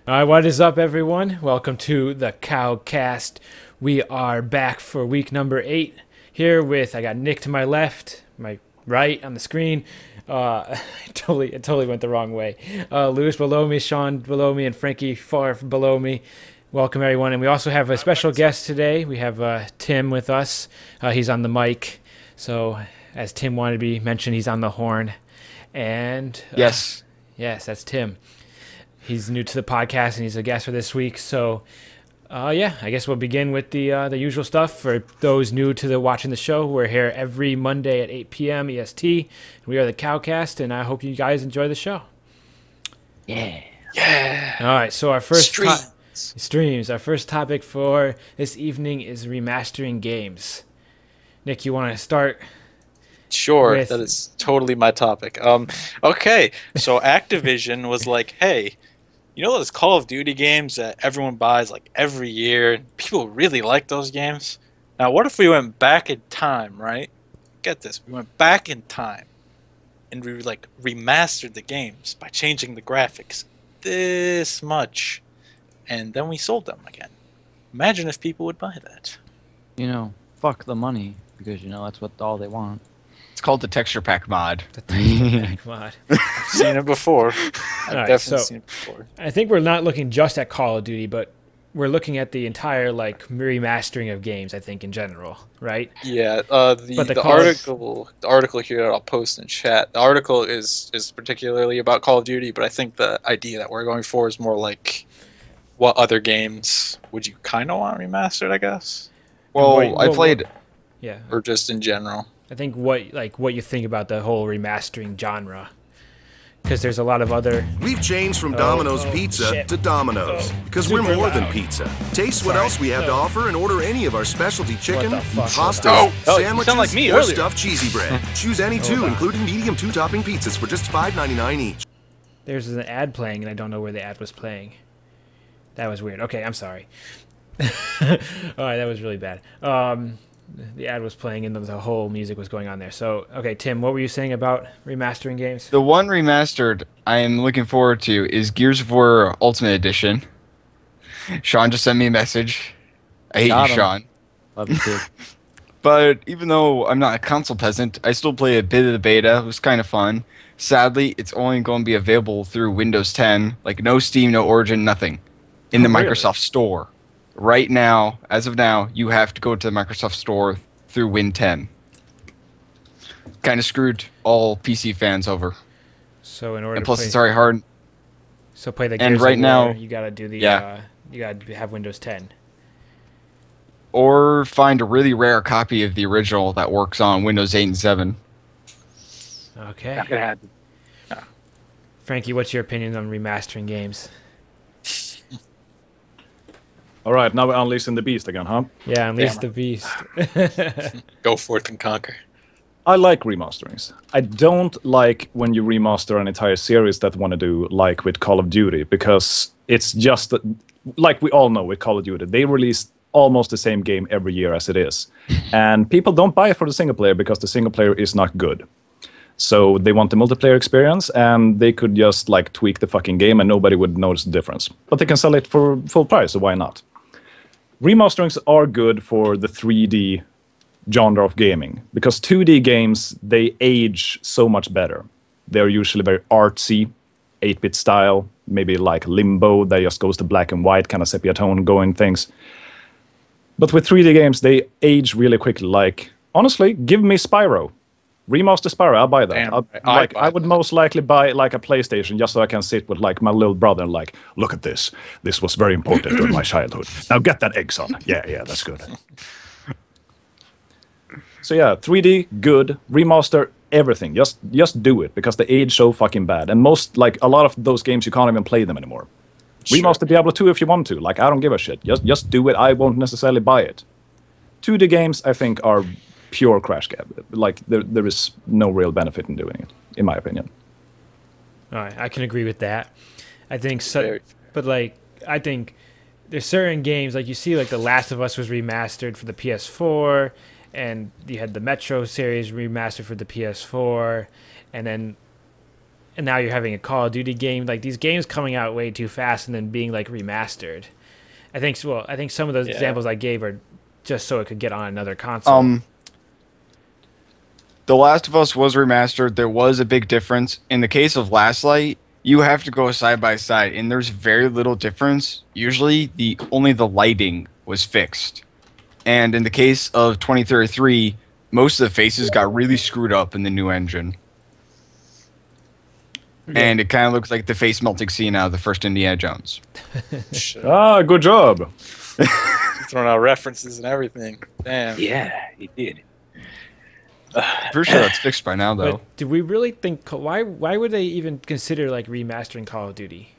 All right, what is up, everyone? Welcome to the CowCast. We are back for week number 8 here with, I got Nick to my left, my right on the screen. It totally went the wrong way. Lewis below me, Sean below me, and Frankie far below me. Welcome, everyone. And we also have a special guest today. We have Tim with us. He's on the mic. So, as Tim wanted to be mentioned, he's on the horn. And yes, that's Tim. He's new to the podcast, and he's a guest for this week. So, I guess we'll begin with the usual stuff. For those new to watching the show, we're here every Monday at 8 p.m. EST. We are the CowCast, and I hope you guys enjoy the show. Yeah. All right, so our first Streams. Our first topic for this evening is remastering games. Nick, you want to start? Sure, that is totally my topic. Okay, so Activision was like, hey, you know those Call of Duty games that everyone buys like every year, and people really like those games? Now, what if we went back in time, right? Get this, we went back in time, and we like remastered the games by changing the graphics this much, and then we sold them again. Imagine if people would buy that. You know, fuck the money, because you know that's what all they want. It's called the texture pack mod. The texture pack mod. I've seen it before. I've definitely seen it before. I think we're not looking just at Call of Duty, but we're looking at the entire like remastering of games, I think, in general, right? Yeah, the article here that I'll post in chat, the article is particularly about Call of Duty, but I think the idea that we're going for is more like, what other games would you kind of want remastered, I guess? Well, I played... Yeah. Or just in general. I think what you think about the whole remastering genre, because there's a lot of other. We've changed from Domino's Pizza to Domino's because we're more than pizza. Taste what else we have to offer and order any of our specialty chicken, pasta, sandwiches, like me or earlier. stuffed cheesy bread. Choose any two, including medium 2-topping pizzas for just $5.99 each. There's an ad playing, and I don't know where the ad was playing. That was weird. Okay, I'm sorry. All right, that was really bad. The ad was playing and the whole music was going on there. So, okay, Tim, what were you saying about remastering games? The one remastered I am looking forward to is Gears of War Ultimate Edition. Sean just sent me a message. I hate you, Sean. Love you too. But even though I'm not a console peasant, I still play a bit of the beta. It was kind of fun. Sadly, it's only going to be available through Windows 10. Like, no Steam, no Origin, nothing. In the Microsoft Store. Right now, as of now, you have to go to the Microsoft Store through Win 10. Kind of screwed all PC fans over. So in order and plus, to play, it's very hard. So play the and Gears right of War, now, you gotta do the you gotta have Windows 10. Or find a really rare copy of the original that works on Windows 8 and 7. Okay. That could happen. Frankie, what's your opinion on remastering games? All right, now we're unleashing the beast again, huh? Yeah, unleash the beast. Go forth and conquer. I like remasterings. I don't like when you remaster an entire series that want to do like with Call of Duty, because it's just like we all know with Call of Duty, they release almost the same game every year as it is, and people don't buy it for the single player because the single player is not good. So they want the multiplayer experience, and they could just like tweak the fucking game and nobody would notice the difference. But they can sell it for full price, so why not? Remasterings are good for the 3D genre of gaming, because 2D games, they age so much better. They're usually very artsy, 8-bit style, maybe like Limbo, that just goes to black and white, kind of sepia tone going things. But with 3D games, they age really quickly. Like, honestly, give me Spyro. Remaster Spyro, I'll buy that. Damn, I would most likely buy like a PlayStation just so I can sit with like my little brother and like, look at this. This was very important during my childhood. Now get that egg son. Yeah, that's good. So yeah, 3D, good. Remaster, everything. Just do it, because they age so fucking bad. And most, like, a lot of those games, you can't even play them anymore. Sure. Remaster Diablo 2 if you want to. Like, I don't give a shit. Just do it. I won't necessarily buy it. 2D games, I think, are pure crash cab. Like, there is no real benefit in doing it, in my opinion. All right, I can agree with that. I think so, but like, I think there's certain games, like you see, like The Last of Us was remastered for the PS4, and you had the Metro series remastered for the PS4, and then and now you're having a Call of Duty game. Like these games coming out way too fast and then being like remastered. I think some of those examples I gave are just so it could get on another console. The Last of Us was remastered. There was a big difference. In the case of Last Light, you have to go side by side, and there's very little difference. Usually, only the lighting was fixed. And in the case of 2033, most of the faces got really screwed up in the new engine. Yeah. And it kind of looks like the face melting scene out of the first Indiana Jones. Good job. Throwing out references and everything. Damn. Yeah, he did. Pretty sure that's fixed by now, though. But do we really think why would they even consider like remastering Call of Duty?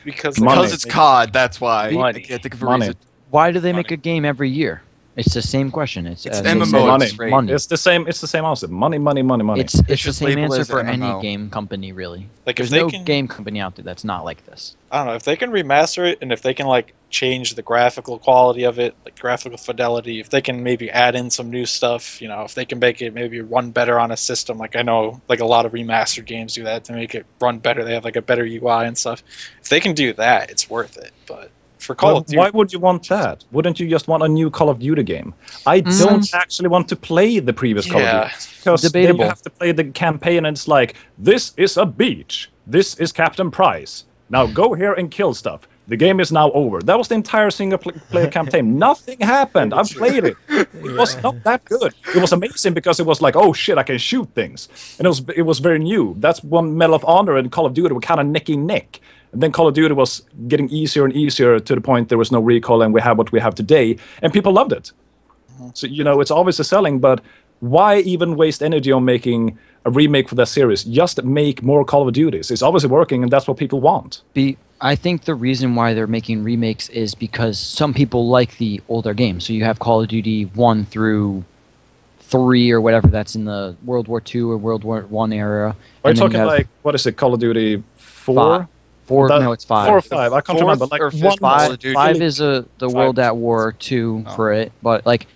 Because it's COD. That's why. Money. I can't think of a reason. Why do they make a game every year? It's the same question. It's MMO. Money. It's the same answer. Money. It's the just same labeled answer as for MMO. any game company, really. Like There's no game company out there that's not like this. I don't know if they can remaster it, and if they can like change the graphical quality of it, like graphical fidelity. If they can maybe add in some new stuff, if they can make it maybe run better on a system. Like I know, like a lot of remastered games do that to make it run better. They have like a better UI and stuff. If they can do that, it's worth it. But for Call of Duty, why would you want that? Wouldn't you just want a new Call of Duty game? I don't actually want to play the previous Call of Duty because then you have to play the campaign, and it's like, this is a beach. This is Captain Price. Now go here and kill stuff. The game is now over. That was the entire single-player campaign. Nothing happened. I've played it. It was not that good. It was amazing because it was like, oh shit, I can shoot things, and it was very new. That's when Medal of Honor and Call of Duty were kind of neck and neck. And then Call of Duty was getting easier and easier to the point there was no recall, and we have what we have today, and people loved it. So it's obviously selling, but why even waste energy on making a remake for that series? Just make more Call of Duties. It's obviously working, and that's what people want. I think the reason why they're making remakes is because some people like the older games. So you have Call of Duty 1 through 3 or whatever that's in the World War II or World War I era. Are you talking like, what is it, Call of Duty 4? No, it's 5. 4 or 5. I can't remember. Like 5 is the World at War 2 for it, but like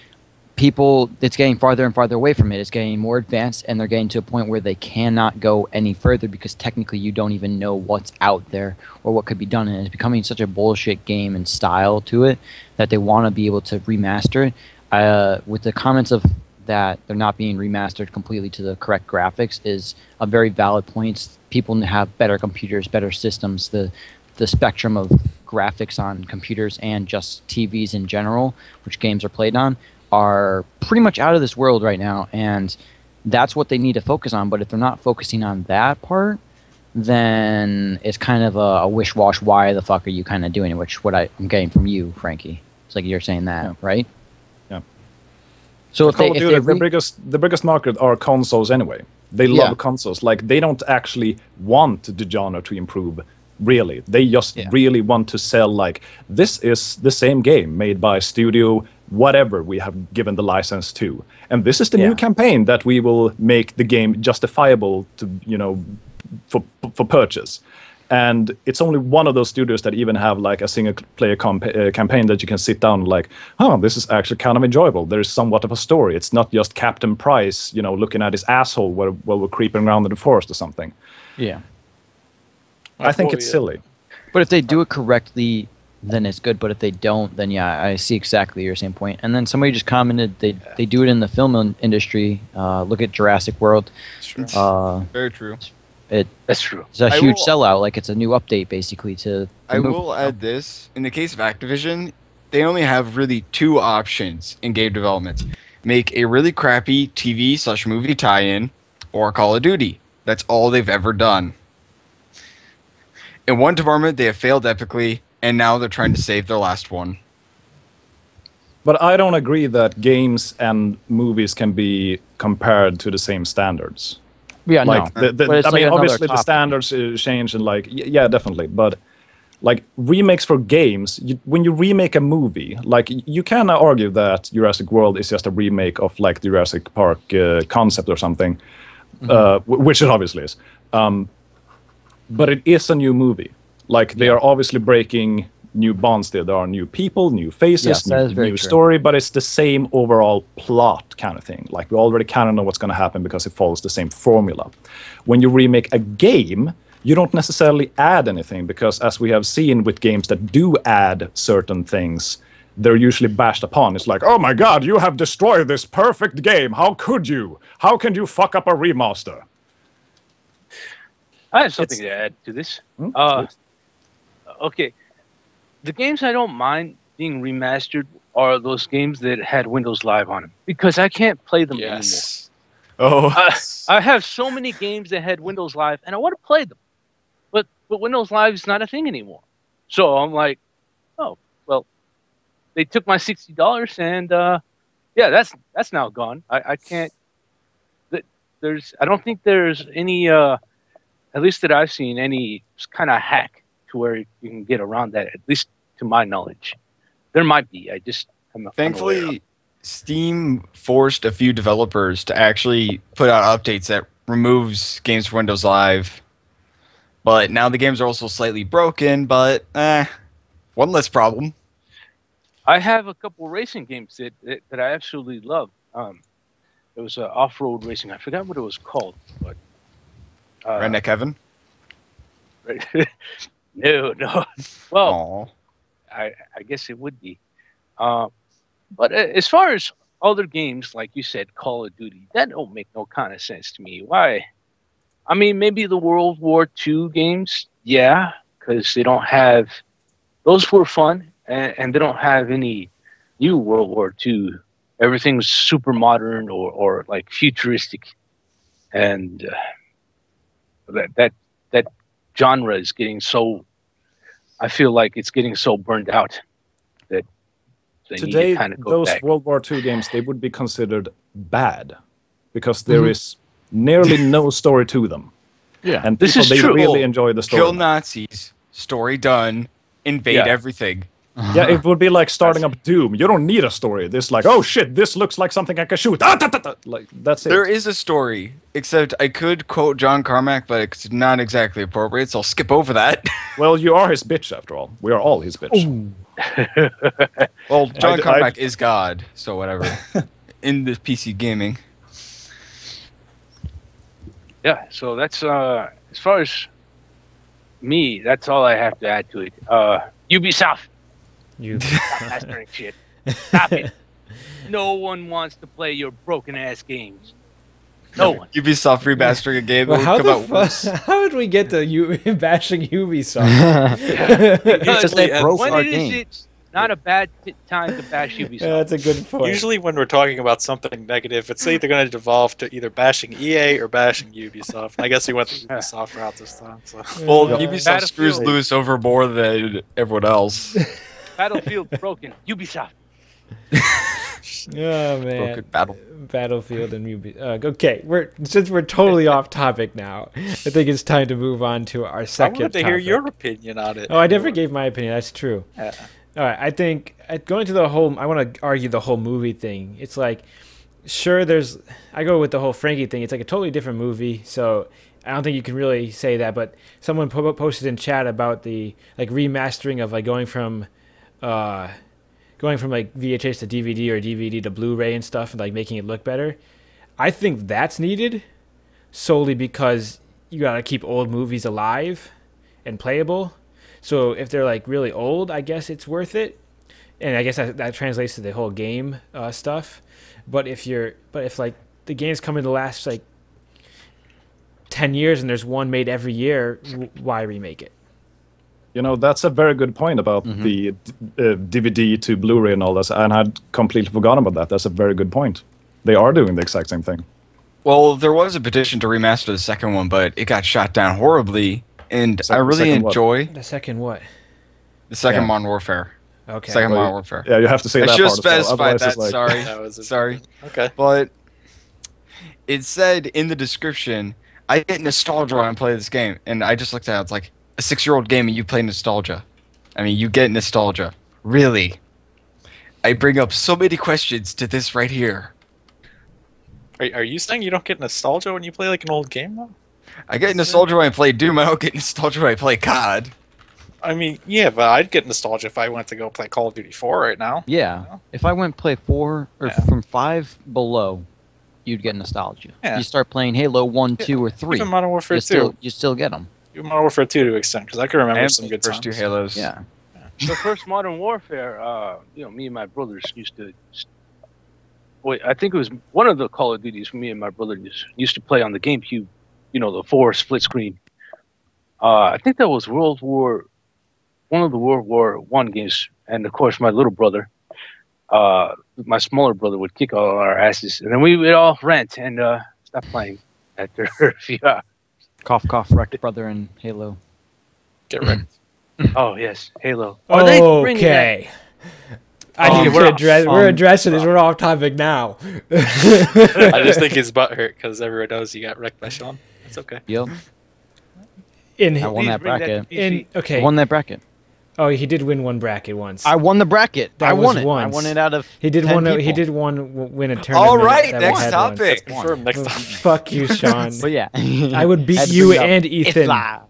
people, it's getting farther and farther away from it. It's getting more advanced, and they're getting to a point where they cannot go any further because technically you don't even know what's out there or what could be done. And it's becoming such a bullshit game and style to it that they want to be able to remaster it. With the comments of that they're not being remastered completely to the correct graphics is a very valid point. People have better computers, better systems. The spectrum of graphics on computers and just TVs in general, which games are played on, are pretty much out of this world right now, and that's what they need to focus on. But if they're not focusing on that part, then it's kind of a wish-wash, why the fuck are you kind of doing it, which what I'm getting from you, Frankie. It's like you're saying that, right? Yeah. So the biggest market are consoles anyway. They love consoles. Like, they don't actually want the genre to improve, really. They just really want to sell, like, this is the same game made by studio whatever we have given the license to, and this is the new campaign that we will make the game justifiable to for purchase. And it's only one of those studios that even have like a single player campaign that you can sit down and like, oh, this is actually kind of enjoyable. There's somewhat of a story. It's not just Captain Price looking at his asshole while we're creeping around in the forest or something. I think it's silly. But if they do it correctly, then it's good. But if they don't, then I see exactly your same point. And then somebody just commented they do it in the film industry. Look at Jurassic World. That's true. Very true. That's true. It's a huge sellout. Like, it's a new update basically to. I will add this: in the case of Activision, they only have really two options in game development: make a really crappy TV/movie tie-in, or Call of Duty. That's all they've ever done. In one department, they have failed epically, and now they're trying to save their last one. But I don't agree that games and movies can be compared to the same standards. Yeah, like, no. I mean, obviously the standards change, and like, yeah, definitely. But like remakes for games, when you remake a movie, like, you can argue that Jurassic World is just a remake of like the Jurassic Park concept or something, which it obviously is. But it is a new movie. Like, they are obviously breaking new bonds there. There are new people, new faces, Yes, that is very new true. story, but it's the same overall plot kind of thing. Like, we already kind of know what's going to happen because it follows the same formula. When you remake a game, you don't necessarily add anything, because as we have seen with games that do add certain things, they're usually bashed upon. It's like, oh my god, you have destroyed this perfect game. How could you? How can you fuck up a remaster? I have something to add to this. Okay, the games I don't mind being remastered are those games that had Windows Live on them, because I can't play them anymore. Oh. I have so many games that had Windows Live, and I want to play them, but Windows Live is not a thing anymore. So I'm like, oh well, they took my $60, and yeah, that's now gone. I can't. I don't think there's any, at least that I've seen, any kind of hack to where you can get around that. At least to my knowledge, there might be. I'm Thankfully, Steam forced a few developers to actually put out updates that removes games from Windows Live. But now the games are also slightly broken, but one less problem. I have a couple racing games that I absolutely love. It was off-road racing. I forgot what it was called, but Redneck Kevin? no. Well, I guess it would be. But as far as other games, like you said, Call of Duty, that don't make no kind of sense to me. Why? I mean, maybe the World War II games, yeah, because they don't have... Those were fun, and they don't have any new World War II. Everything's super modern or like futuristic. And that genre is getting so... I feel like it's getting so burned out that they need Today, to kind of go those back. World War II games, they would be considered bad because there is nearly no story to them. Yeah, and this people, is they true. really enjoy the story. Kill Nazis, story done, invade everything. Yeah, it would be like starting up Doom. You don't need a story. This like, oh shit, this looks like something I can shoot. Like, that's it. There is a story, except I could quote John Carmack, but it's not exactly appropriate, so I'll skip over that. Well, you are his bitch after all. We are all his bitch. Well, John Carmack is God, so whatever. In the PC gaming. Yeah, so that's as far as me, that's all I have to add to it. Ubisoft, stop mastering shit. Stop it. No one wants to play your broken ass games. No one. Ubisoft remastering a game that Well, would come out how did we get to bashing Ubisoft? Because they broke our When game. is it not a bad time to bash Ubisoft? Yeah, that's a good point. Usually when we're talking about something negative, it's either going to devolve to either bashing EA or bashing Ubisoft. I guess we went the Ubisoft route this time. So. Well, Yeah. Ubisoft screws Battlefield. loose over more than everyone else. Battlefield broken. Ubisoft. Oh man, Broken battle. Battlefield and Ubisoft. Okay, since we're totally off topic now, I think it's time to move on to our I second. wanted to hear topic. your opinion on it. Oh, I never gave my opinion. That's true. Yeah. All right, I think going to the whole. I want to argue the whole movie thing. It's like, sure, I go with the whole Frankie thing. It's like a totally different movie, so I don't think you can really say that. But someone posted in chat about the like remastering of like going from like VHS to DVD or DVD to Blu-ray and stuff, and like making it look better. I think that's needed solely because you gotta keep old movies alive and playable. So if they're like really old, I guess it's worth it, and I guess that translates to the whole game stuff. But if like the games come in the last like 10 years and there's one made every year, why remake it? You know, that's a very good point about the DVD to Blu-ray and all this, and I'd completely forgotten about that. That's a very good point. They are doing the exact same thing. Well, there was a petition to remaster the second one, but it got shot down horribly. And I really enjoy The second what? the second Modern Warfare. Okay. Second Modern Warfare. Yeah, you have to say I that should part as well. specify Otherwise that. it's like, Sorry, That was sorry. Okay. But it said in the description, I get nostalgia when I play this game, and I just looked at it. It's like a 6-year-old game, and you play nostalgia. I mean, you get nostalgia. Really? I bring up so many questions to this right here. Are you saying you don't get nostalgia when you play like an old game though? I get nostalgia when I play Doom. I don't get nostalgia when I play COD. I mean, yeah, but I'd get nostalgia if I went to go play Call of Duty 4 right now. Yeah. You know? If I went play 4 or from 5 below, you'd get nostalgia. Yeah. You start playing Halo 1, 2, or 3. Even Modern Warfare 2. You still get them. Even Modern Warfare 2 to extent, because I can remember some good first times. 2 Halos. Yeah. The first Modern Warfare, me and my brothers used to. Wait, I think it was one of the Call of Duties me and my brother used to play on the GameCube. The 4 split screen. I think that was one of the World War I games, and of course my little brother, my smaller brother would kick all our asses, and then we would all rent and stop playing after a few hours. Cough, cough, wrecked brother in Halo. Get wrecked. Oh yes, Halo. Okay. We're addressing this. We're off topic now. I just think his butt hurt because everyone knows he got wrecked by Sean. It's okay. Yep. I won that bracket. I won that bracket. Oh, he did win one bracket once. I won the bracket. I won it. Once. I won it out of. He did 10 one. people. He did win a tournament. All right, next topic. Next topic. Fuck you, Sean. But yeah, I would beat you and Ethan on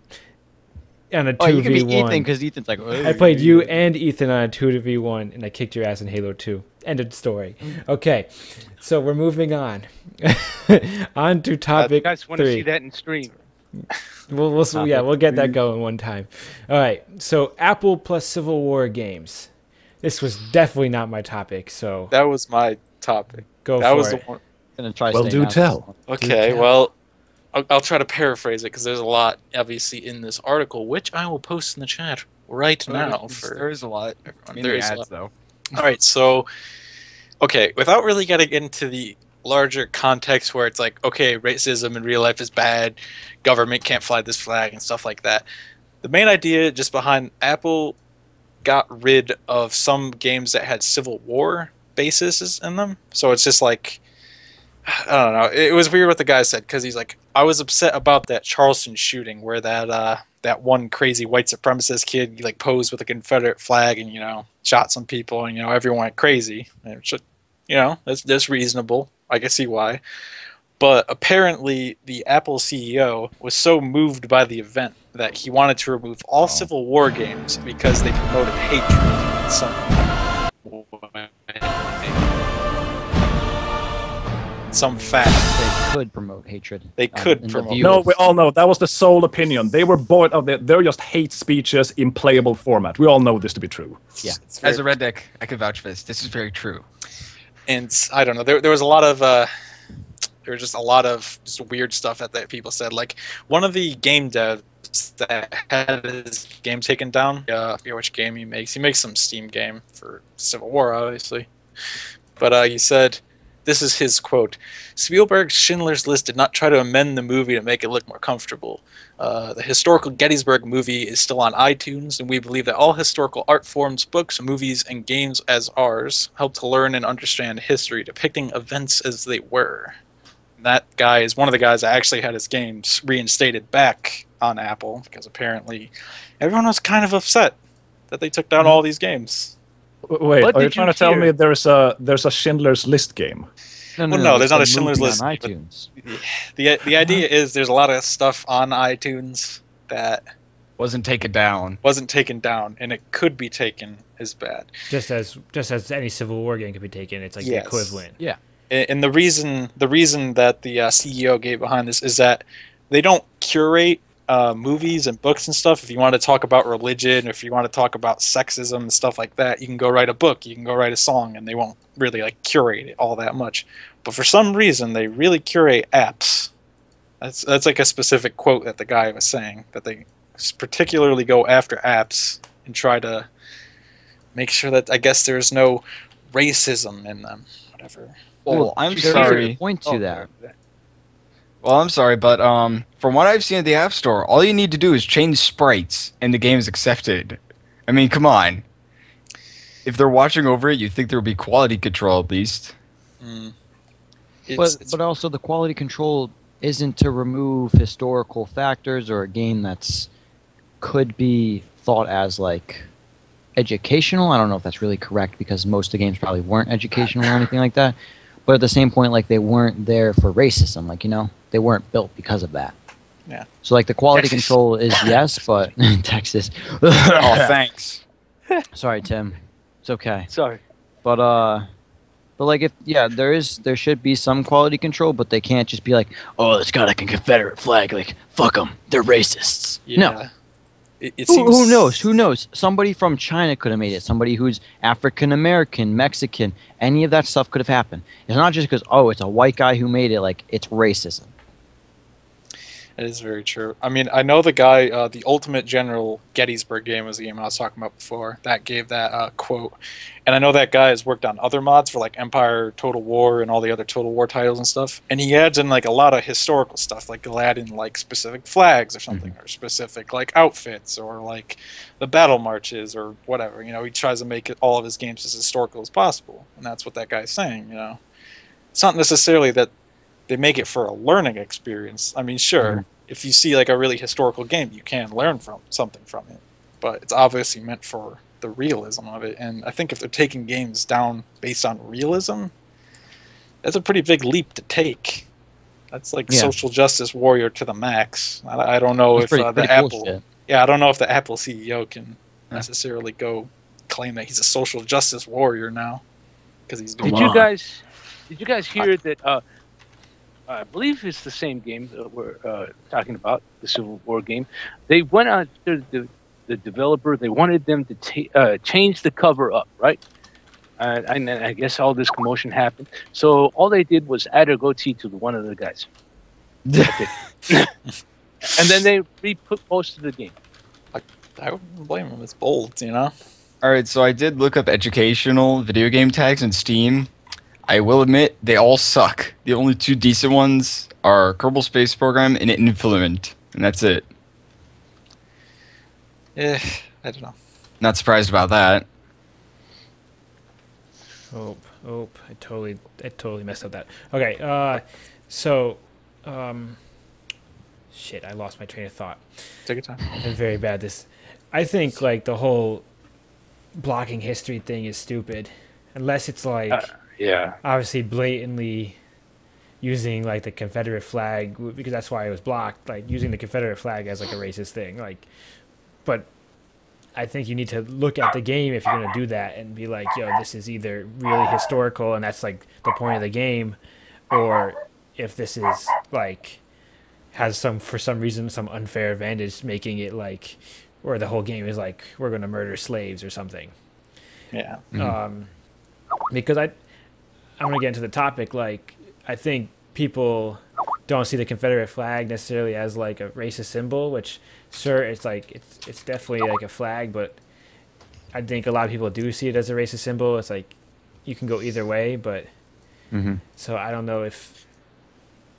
a 2v1. Oh, you can beat Ethan because Ethan's like. I played you and Ethan on a 2v1, and I kicked your ass in Halo 2. End of story. Okay, so we're moving on. On to topic 3. You guys want to see that in stream? We'll get that going one time. All right. So Apple plus Civil War games. This was definitely not my topic. So that was my topic. Go that for was it. The one. Gonna try. Well, do tell. Okay. Well, I'll try to paraphrase it because there's a lot obviously in this article, which I will post in the chat right now. There is a lot. There is a lot. Though. All right. So, okay, without really getting into the larger context where it's like, okay, racism in real life is bad, government can't fly this flag and stuff like that. The main idea just behind Apple got rid of some games that had Civil War bases in them. So it's just like, I don't know. It was weird what the guy said because he's like, I was upset about that Charleston shooting where that one crazy white supremacist kid like posed with a Confederate flag and shot some people and everyone went crazy. And that's reasonable. I can see why. But apparently the Apple CEO was so moved by the event that he wanted to remove all Civil War games because they promoted hatred in some fact. They could promote hatred. They could promote. No, we all know that was the sole opinion. They were bored of it. They're just hate speeches in playable format. We all know this to be true. Yeah. As a redneck, I can vouch for this. This is very true. And I don't know. There was a lot of there was just a lot of just weird stuff that people said. Like one of the game devs that had his game taken down. I forget which game he makes. He makes some Steam game for Civil War, obviously. But he said, this is his quote: Spielberg's Schindler's List did not try to amend the movie to make it look more comfortable. The historical Gettysburg movie is still on iTunes, and we believe that all historical art forms, books, movies, and games as ours help to learn and understand history, depicting events as they were. And that guy is one of the guys that actually had his games reinstated back on Apple, because apparently everyone was kind of upset that they took down all these games. Wait, are you trying to tell me there's a Schindler's List game? No, there's not a Schindler's List on iTunes. The idea is there's a lot of stuff on iTunes that wasn't taken down, and it could be taken as bad. Just as any Civil War game could be taken, it's like the equivalent. Yeah. And the reason that the CEO gave behind this is that they don't curate movies and books and stuff. If you want to talk about religion, if you want to talk about sexism and stuff like that, you can go write a book, you can go write a song, and they won't really like curate it all that much. But for some reason, they really curate apps. That's like a specific quote that the guy was saying, that they particularly go after apps and try to make sure that, I guess, there's no racism in them. Whatever. Well, I'm sorry. Point to that. Well, I'm sorry, but from what I've seen at the App Store, all you need to do is change sprites, and the game is accepted. I mean, come on. If they're watching over it, you'd think there would be quality control at least. But also the quality control isn't to remove historical factors or a game that's could be thought as like educational. I don't know if that's really correct because most of the games probably weren't educational or anything like that. But at the same point, like they weren't there for racism. Like, they weren't built because of that. Yeah. So like the quality Texas. control is yes, but Texas. Oh, thanks. Sorry, Tim. It's okay. Sorry. But like there should be some quality control, but they can't just be like, oh, it's got like a Confederate flag, like fuck them, they're racists. Yeah. No. It Who seems. knows? Who knows? Somebody from China could have made it. Somebody who's African American, Mexican, any of that stuff could have happened. It's not just because it's a white guy who made it. Like it's racism. It is very true. I mean, I know the guy, the Ultimate General Gettysburg game was the game I was talking about before. That gave that quote. And I know that guy has worked on other mods for like Empire, Total War, and all the other Total War titles and stuff. And he adds in like a lot of historical stuff. Like he'll add in like specific flags or something, or specific like outfits, or like the battle marches or whatever. You know, he tries to make all of his games as historical as possible. And that's what that guy's saying, you know. It's not necessarily that they make it for a learning experience. I mean, sure, if you see like a really historical game, you can learn from something from it, but it's obviously meant for the realism of it. And I think if they're taking games down based on realism, that's a pretty big leap to take. That's like social justice warrior to the max. I don't know if the Apple, I don't know if the Apple CEO can necessarily go claim that he's a social justice warrior now because he's doing. Did you guys hear that? I believe it's the same game that we're talking about, the Civil War game. They went on to the developer. They wanted them to change the cover up, right? And I guess all this commotion happened. So all they did was add a goatee to one of the guys. And then they posted the game. I wouldn't blame him. It's bold, you know? Alright, so I did look up educational video game tags in Steam. I will admit, they all suck. The only two decent ones are Kerbal Space Program and Influent, and that's it. I don't know. Not surprised about that. Oh, I totally messed up that. Okay, shit, I lost my train of thought. Take your time. I'm very bad at this. I think, like, the whole blocking history thing is stupid. Unless it's, like, obviously blatantly using, like, the Confederate flag, because that's why it was blocked, like, using the Confederate flag as, like, a racist thing. Like, but I think you need to look at the game if you're going to do that and be like, yo, this is either really historical and that's, like, the point of the game, or if this is, like, has for some reason, some unfair advantage, making it, like, where the whole game is like, we're going to murder slaves or something. Yeah. Because I'm going to get into the topic, like, I think people don't see the Confederate flag necessarily as, like, a racist symbol, which, sure, it's, like, it's definitely, like, a flag, but I think a lot of people do see it as a racist symbol. It's, like, you can go either way, but, so I don't know if...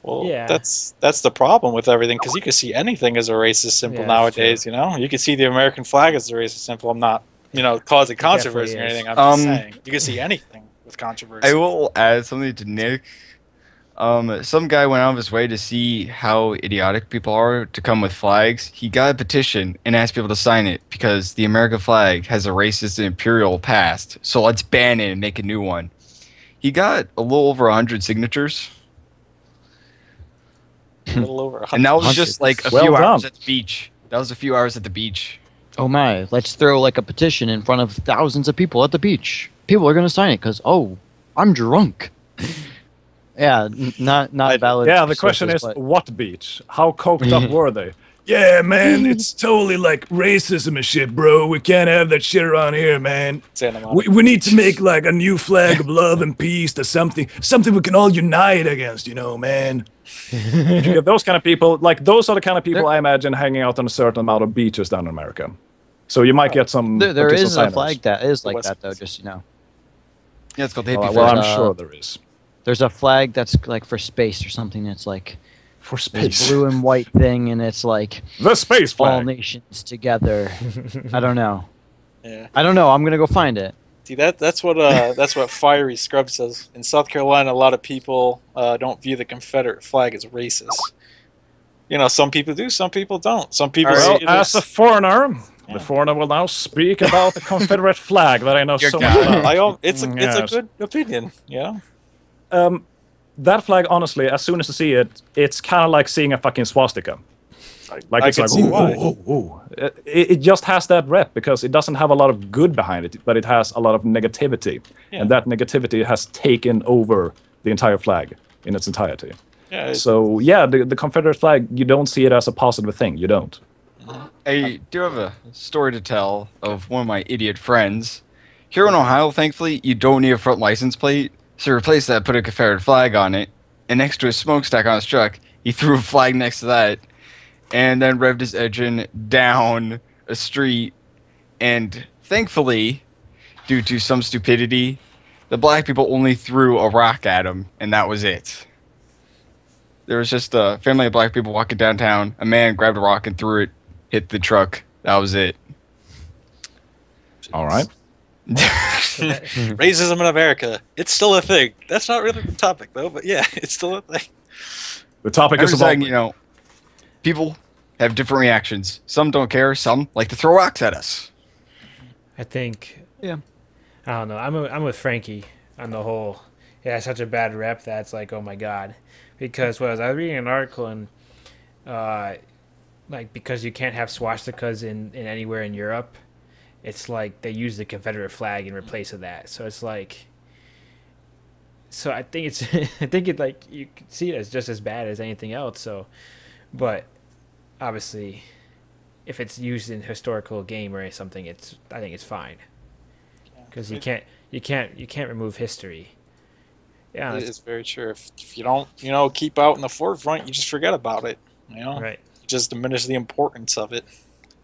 Well, that's the problem with everything, because you can see anything as a racist symbol nowadays, you know? You can see the American flag as a racist symbol. I'm not, causing controversy or anything. I'm just saying. You can see anything with controversy. I will add something to Nick. Some guy went out of his way to see how idiotic people are to come with flags. He got a petition and asked people to sign it because the American flag has a racist and imperial past. So let's ban it and make a new one. He got a little over 100 signatures. A little over 100. And that was just like a few hours at the beach. That was a few hours at the beach. Oh my, let's throw like a petition in front of thousands of people at the beach. People are going to sign it because, I'm drunk. Yeah, not valid. Yeah, the question is, what beach? How coked up were they? Yeah, man, it's totally like racism and shit, bro. We can't have that shit around here, man. We need to make like a new flag of love and peace to something we can all unite against, man. You get those kind of people, like those are the kind of people I imagine hanging out on a certain amount of beaches down in America. So you might get some. There is a flag that is like that, though. Just Yeah, it's called the hippie flag. Well, I'm sure there is. There's a flag that's like for space or something. That's like for space, blue and white thing, and it's like the space flag. All nations together. I don't know. Yeah. I don't know. I'm gonna go find it. See that's what Fiery Scrub says. In South Carolina, a lot of people don't view the Confederate flag as racist. Some people do, some people don't. Some people. Well, as a foreigner, the foreigner will now speak about the Confederate flag that I know so much about. It's a good opinion. Yeah. That flag, honestly, as soon as you see it, it's kind of like seeing a fucking swastika. Like I it's can like, see why. It just has that rep because it doesn't have a lot of good behind it, but it has a lot of negativity, and that negativity has taken over the entire flag in its entirety. Yeah. So yeah, the Confederate flag, you don't see it as a positive thing. You don't. I do have a story to tell of one of my idiot friends. Here in Ohio, thankfully, you don't need a front license plate, so to replace that, put a Confederate flag on it, and next to his smokestack on his truck, he threw a flag next to that, and then revved his engine down a street, and thankfully, due to some stupidity, the black people only threw a rock at him, and that was it. There was just a family of black people walking downtown, a man grabbed a rock and threw it, hit the truck, that was it. All right. Racism in America. It's still a thing. That's not really the topic, though, but yeah, it's still a thing. The topic is saying, you know, people have different reactions. Some don't care, some like to throw rocks at us. I think... Yeah. I don't know. I'm with Frankie on the whole... It has such a bad rep that's like, oh my god. Because I was reading an article and... like, because you can't have swastikas in anywhere in Europe... It's like they use the Confederate flag in replace of that. So it's like... So I think it's... I think it, like, you can see it as just as bad as anything else, so... But, obviously, if it's used in historical game or something, I think it's fine. Because you can't remove history. Yeah, it's very true. If you don't, keep out in the forefront, you just forget about it. Right. You just diminish the importance of it.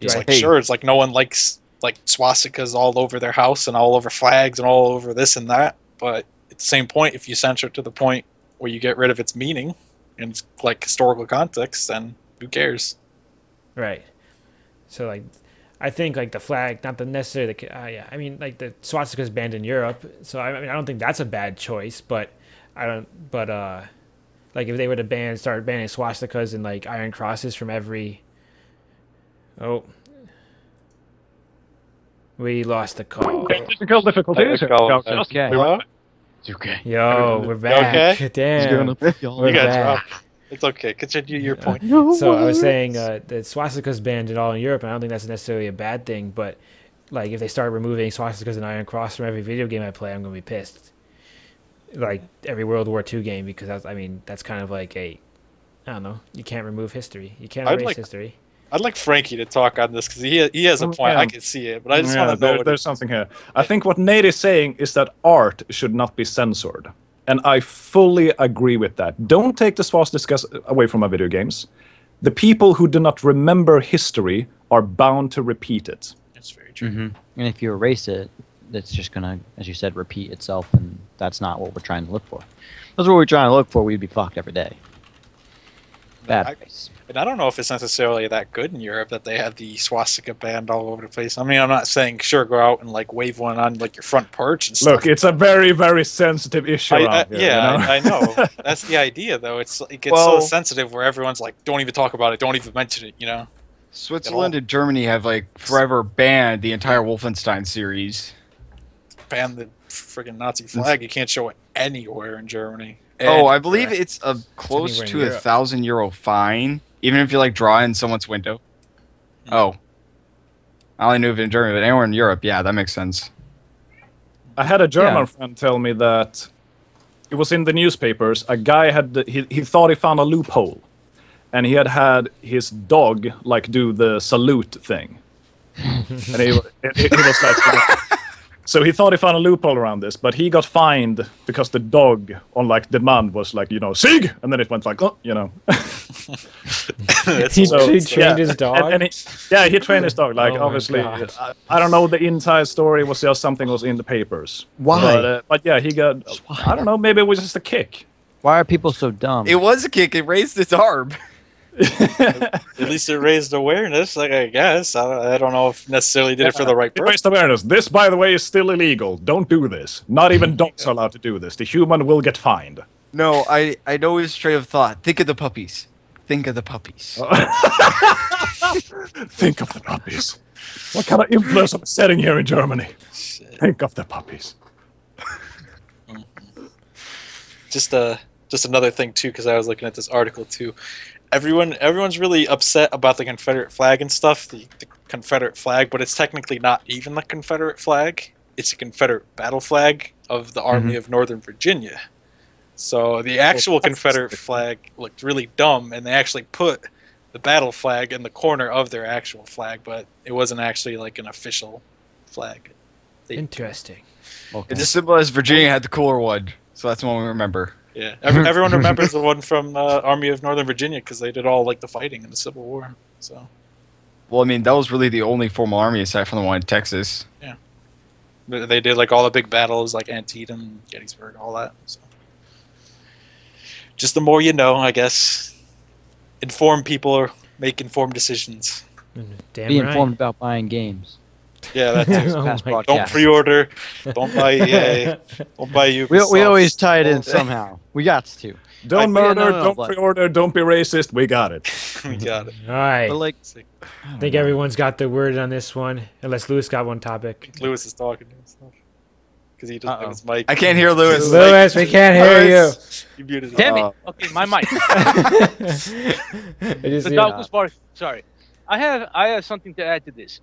It's Right. like, sure, it's like no one likes like swastikas all over their house and all over flags and all over this and that. But at the same point, if you censor it to the point where you get rid of its meaning and it's like historical context, then who cares? Right. So like, I think like the flag, not the necessarily the I mean like the swastika's banned in Europe, so I mean I don't think that's a bad choice, but like if they were to start banning swastikas and like iron crosses from every... Oh. We lost the call. Technical difficulties. Okay. It's okay. Yo, we're back. Okay? Damn. We're You guys back. rock. It's okay. Continue your point. So I was saying that swastika's banned in all in Europe, and I don't think that's necessarily a bad thing, but like if they start removing swastikas and iron cross from every video game I play, I'm going to be pissed. Like every World War II game, because that's kind of like I don't know, you can't remove history. You can't erase history. I'd like Frankie to talk on this because he has a point. Yeah. I can see it, but I just want to know. There's something here. I think what Nate is saying is that art should not be censored. And I fully agree with that. Don't take the swastikas away from my video games. The people who do not remember history are bound to repeat it. That's very true. Mm-hmm. And if you erase it, it's just going to, as you said, repeat itself, and that's not what we're trying to look for. That's what we're trying to look for. We'd be fucked every day. Bad face. And I don't know if it's necessarily that good in Europe that they have the swastika banned all over the place. I mean, I'm not saying, sure, go out and like wave one on like your front porch and stuff. Look, it's a very, very sensitive issue. I know. That's the idea, though. It gets so sensitive where everyone's like, don't even talk about it, don't even mention it, Switzerland and Germany have like forever banned the entire Wolfenstein series. Ban the friggin' Nazi flag. You can't show it anywhere in Germany. I believe it's close to €1,000 fine, even if you like draw in someone's window. Oh, I only knew of it in Germany, but anywhere in Europe, yeah, that makes sense. I had a German friend tell me that it was in the newspapers. A guy he thought he found a loophole, and he had his dog like do the salute thing, and he was like. So he thought he found a loophole around this, but he got fined because the dog on like demand was like, Sig! And then it went like, He trained his dog? He trained his dog. Like, obviously, I don't know the entire story. It was just something was in the papers. Why? But yeah, he got, I don't know, maybe it was just a kick. Why are people so dumb? It was a kick. It raised its arm. At least it raised awareness, like I guess. I don't know if necessarily did it for the right purpose. It raised awareness. This, by the way, is still illegal. Don't do this. Not even dogs are allowed to do this. The human will get fined. No, I know his train of thought. Think of the puppies. Think of the puppies. Think of the puppies. What kind of influence am I setting here in Germany? Shit. Think of the puppies. Just another thing too, because I was looking at this article too. everyone's really upset about the Confederate flag and stuff, the Confederate flag, but it's technically not even the Confederate flag. It's a Confederate battle flag of the Army of Northern Virginia. So the actual Confederate flag looked really dumb, and they actually put the battle flag in the corner of their actual flag, but it wasn't actually like an official flag. Interesting. Okay. It's as simple as Virginia had the cooler one, so that's the one we remember. Yeah, everyone remembers the one from Army of Northern Virginia because they did all like the fighting in the Civil War. So, well, I mean, that was really the only formal army aside from the one in Texas. Yeah, they did like all the big battles, like Antietam, Gettysburg, all that. So, just the more you know, I guess. Inform people or make informed decisions. Damn Be right. informed about buying games. Yeah, that's Oh don't pre-order. Don't buy EA. Don't buy Ubisoft. We always tie it in somehow. We got to. Don't murder, don't pre-order, don't be racist. We got it. We got it. All right. But like, I think everyone's got their word on this one, unless Lewis got one topic. Lewis is talking to himself because he doesn't have his mic. I can't hear Lewis. Lewis, we can't hear you. You muted him. Damn it. Okay, my mic. The dog was barking. Sorry. I have something to add to this.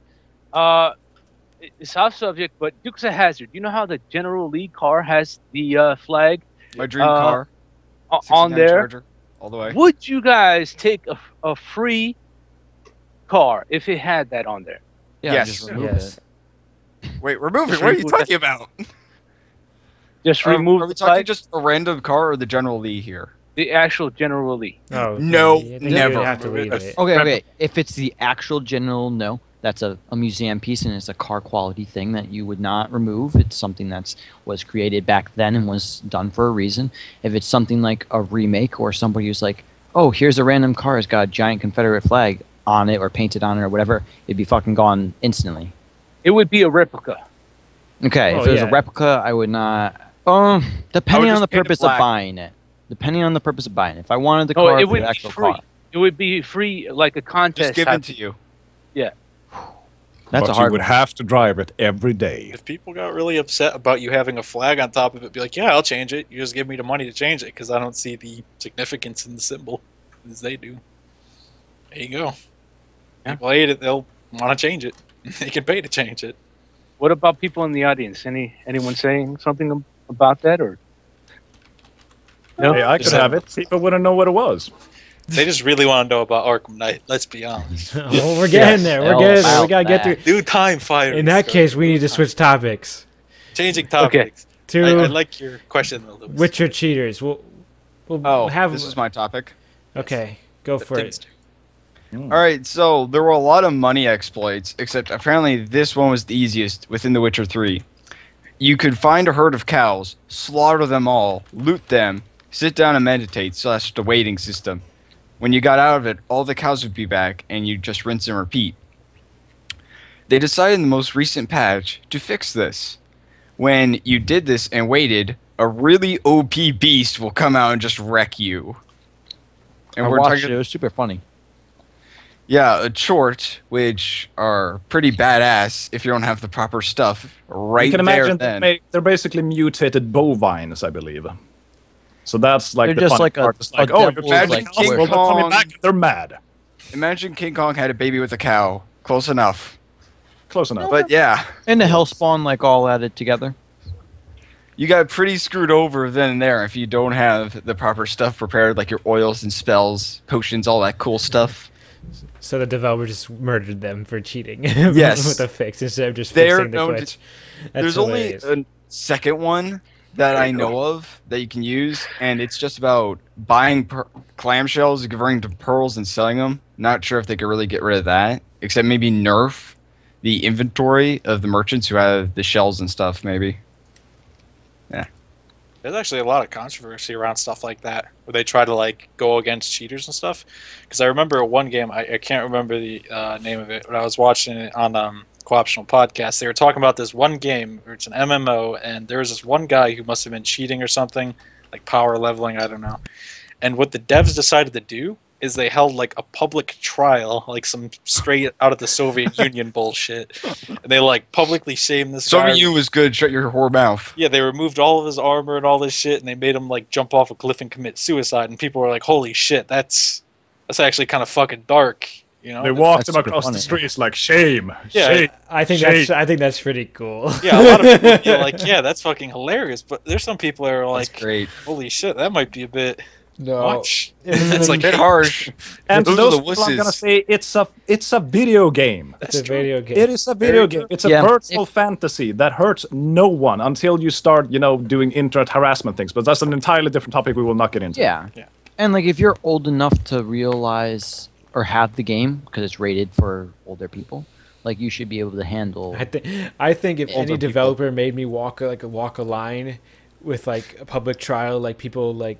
It's off subject, but Dukes of Hazzard. You know how the General Lee car has the flag? My dream car. On there. Charger, all the way. Would you guys take a free car if it had that on there? yeah, Yes. just remove it. Wait, remove it. What are you talking about? Just remove Are we the talking flag? just a random car or the General Lee here? The actual General Lee. Oh, No, I think never. you'd have to leave it. Okay. If it's the actual general, no. That's a museum piece, and it's a car quality thing that you would not remove. It's something that was created back then and was done for a reason. If it's something like a remake or somebody who's like, oh, here's a random car, it's got a giant Confederate flag on it or painted on it or whatever, it'd be fucking gone instantly. It would be a replica. Okay, if it was a replica, I would not. Depending on the purpose of buying it. Depending on the purpose of buying it. If I wanted the car it for would the be actual free. car. It would be free, like a contest. Just given to you. Yeah. That's but a hard you would one. have to drive it every day. If people got really upset about you having a flag on top of it, be like, yeah, I'll change it. You just give me the money to change it because I don't see the significance in the symbol as they do. There you go. Yeah. People hate it. They'll want to change it. They can pay to change it. What about people in the audience? Anyone saying something about that or? No. Hey, I could have it. People wouldn't know what it was. They just really want to know about Arkham Knight. Let's be honest. Oh, we're getting there. We're getting there. We gotta get through. New time fire. In that case, we need to switch topics. Changing topics. Okay. I like your question, though, Lewis. Witcher cheaters. We'll have. This is my topic. Okay, go for it. All right, so there were a lot of money exploits, except apparently this one was the easiest within The Witcher 3. You could find a herd of cows, slaughter them all, loot them, sit down and meditate, / the waiting system. When you got out of it, all the cows would be back, and you just rinse and repeat. They decided in the most recent patch to fix this. When you did this and waited, a really OP beast will come out and just wreck you. And I watched it. It was super funny. Yeah, a chort, which are pretty badass if you don't have the proper stuff right You can there imagine then. they're basically mutated bovines, I believe. So that's like They're the just funny like a- part. It's like, a oh, devil's, you're like, King King Kong. coming back. They're mad. Imagine King Kong had a baby with a cow. Close enough. Close enough. But yeah, And the Hellspawn, like, all added together. you got pretty screwed over then and there if you don't have the proper stuff prepared, like your oils and spells, potions, all that cool stuff. So the developer just murdered them for cheating. Yes. With a fix instead of just They're fixing the known glitch. That's There's hilarious. only a second one that I know of that you can use, and it's just about buying clamshells, converting to pearls, and selling them. Not sure if they could really get rid of that, except maybe nerf the inventory of the merchants who have the shells and stuff, maybe. Yeah. There's actually a lot of controversy around stuff like that, where they try to like go against cheaters and stuff. Because I remember one game, I can't remember the name of it, but I was watching it on Co-optional Podcast. They were talking about this one game where it's an MMO, and there was this one guy who must have been cheating or something, like power leveling, I don't know. And what the devs decided to do is they held like a public trial, like some straight out of the Soviet Union bullshit. And they like publicly shamed this guy. Soviet Union was good. Shut your whore mouth. Yeah, they removed all of his armor and all this shit, and they made him like jump off a cliff and commit suicide. And people were like, "Holy shit, that's That's actually kind of fucking dark. You know, they walked That's them across funny. the streets like shame. Yeah, shame. I think shame. that's pretty cool. Yeah, a lot of people feel like, yeah, that's fucking hilarious. But there's some people that are like, That's great. holy shit, that might be a bit No. much. It's like a bit harsh. And to Those are those the people, I'm gonna wusses. say it's a video game. It's a video game. It is a video game. It's a Yeah. virtual fantasy that hurts no one until you start, doing internet harassment things. But that's an entirely different topic we will not get into. Yeah. Yeah. And like if you're old enough to realize or have the game because it's rated for older people, like you should be able to handle. I think if Older any people. developer made me walk a line with like a public trial, like people like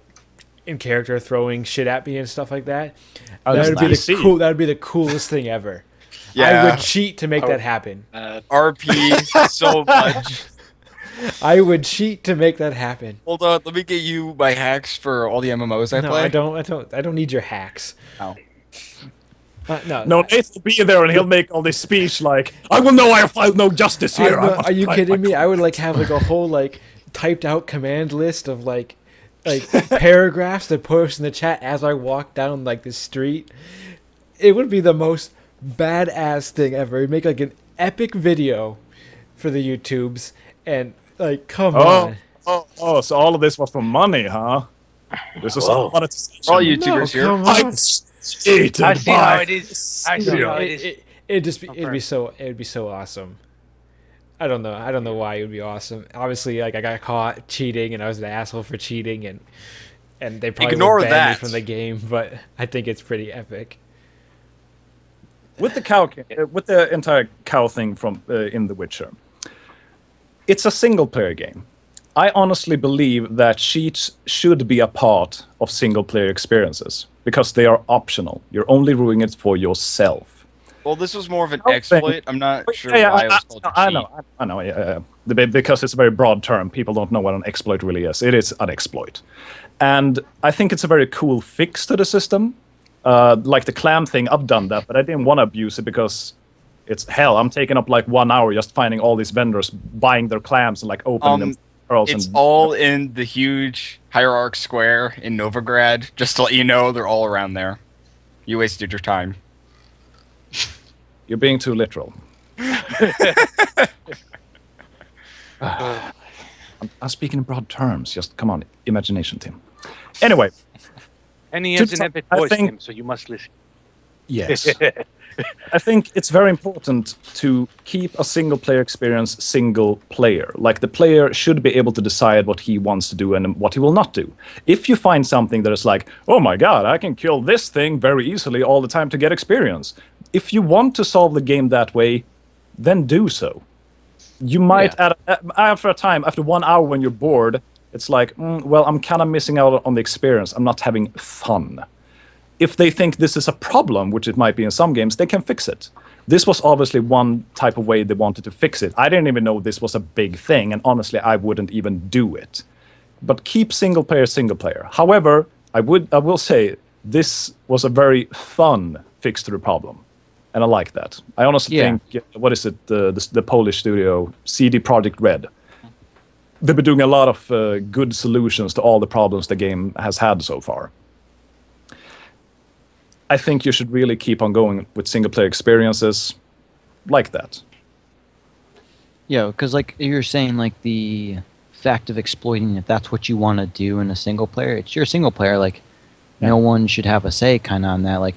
in character throwing shit at me and stuff like that, Oh, that that's would be nice. that would be the coolest thing ever. I Yeah. would cheat to make that happen. RP so much. I would cheat to make that happen. Hold on, let me get you my hacks for all the MMOs I No, play. I don't need your hacks. Oh. No. No, Nate will be there and he'll make all this speech like, "I will know I have found no justice here." Are you kidding me? I would like have like a whole like typed out command list of like paragraphs to post in the chat as I walk down like the street. It would be the most badass thing ever. It'd make like an epic video for the YouTubes and like come on. Oh, so all of this was for money, huh? This was all monetization. For all YouTubers here. come I'm on. cheated I see by how it is. I see studio. how it is. It'd be so awesome. I don't know why it would be awesome. Obviously, like I got caught cheating and I was an asshole for cheating and they probably Ignore will ban that. me from the game, but I think it's pretty epic. With the entire cow thing from in The Witcher, it's a single-player game. I honestly believe that cheats should be a part of single-player experiences because they are optional. You're only doing it for yourself. Well, this was more of an Okay. exploit. I'm not sure Yeah, why it was called a I cheat. know. I know. Yeah. Because it's a very broad term. People don't know what an exploit really is. It is an exploit, and I think it's a very cool fix to the system. Like the clam thing, I've done that, but I didn't want to abuse it because it's hell. I'm taking up like 1 hour just finding all these vendors buying their clams and like opening them. It's all in the huge Hierarch Square in Novigrad. Just to let you know, they're all around there. You wasted your time. You're being too literal. I'm speaking in broad terms. Just come on, imagination, Tim. Anyway, And he has an epic I voice, think- Tim, so you must listen. yes. I think it's very important to keep a single-player experience single-player. Like, the player should be able to decide what he wants to do and what he will not do. If you find something that is like, oh my god, I can kill this thing very easily all the time to get experience. If you want to solve the game that way, then do so. You might, after a time, after 1 hour when you're bored, it's like, well, I'm kind of missing out on the experience. I'm not having fun. If they think this is a problem, which it might be in some games, they can fix it. This was obviously one type of way they wanted to fix it. I didn't even know this was a big thing, and honestly, I wouldn't even do it. But keep single player. However, I will say this was a very fun fix to the problem, and I like that. I honestly think, what is it, the Polish studio, CD Projekt Red. They've been doing a lot of good solutions to all the problems the game has had so far. I think you should really keep on going with single-player experiences like that. Yeah, because like you're saying, like the fact of exploiting, if that's what you want to do in a single player, it's your single player. Like, no one should have a say kind of on that. Like,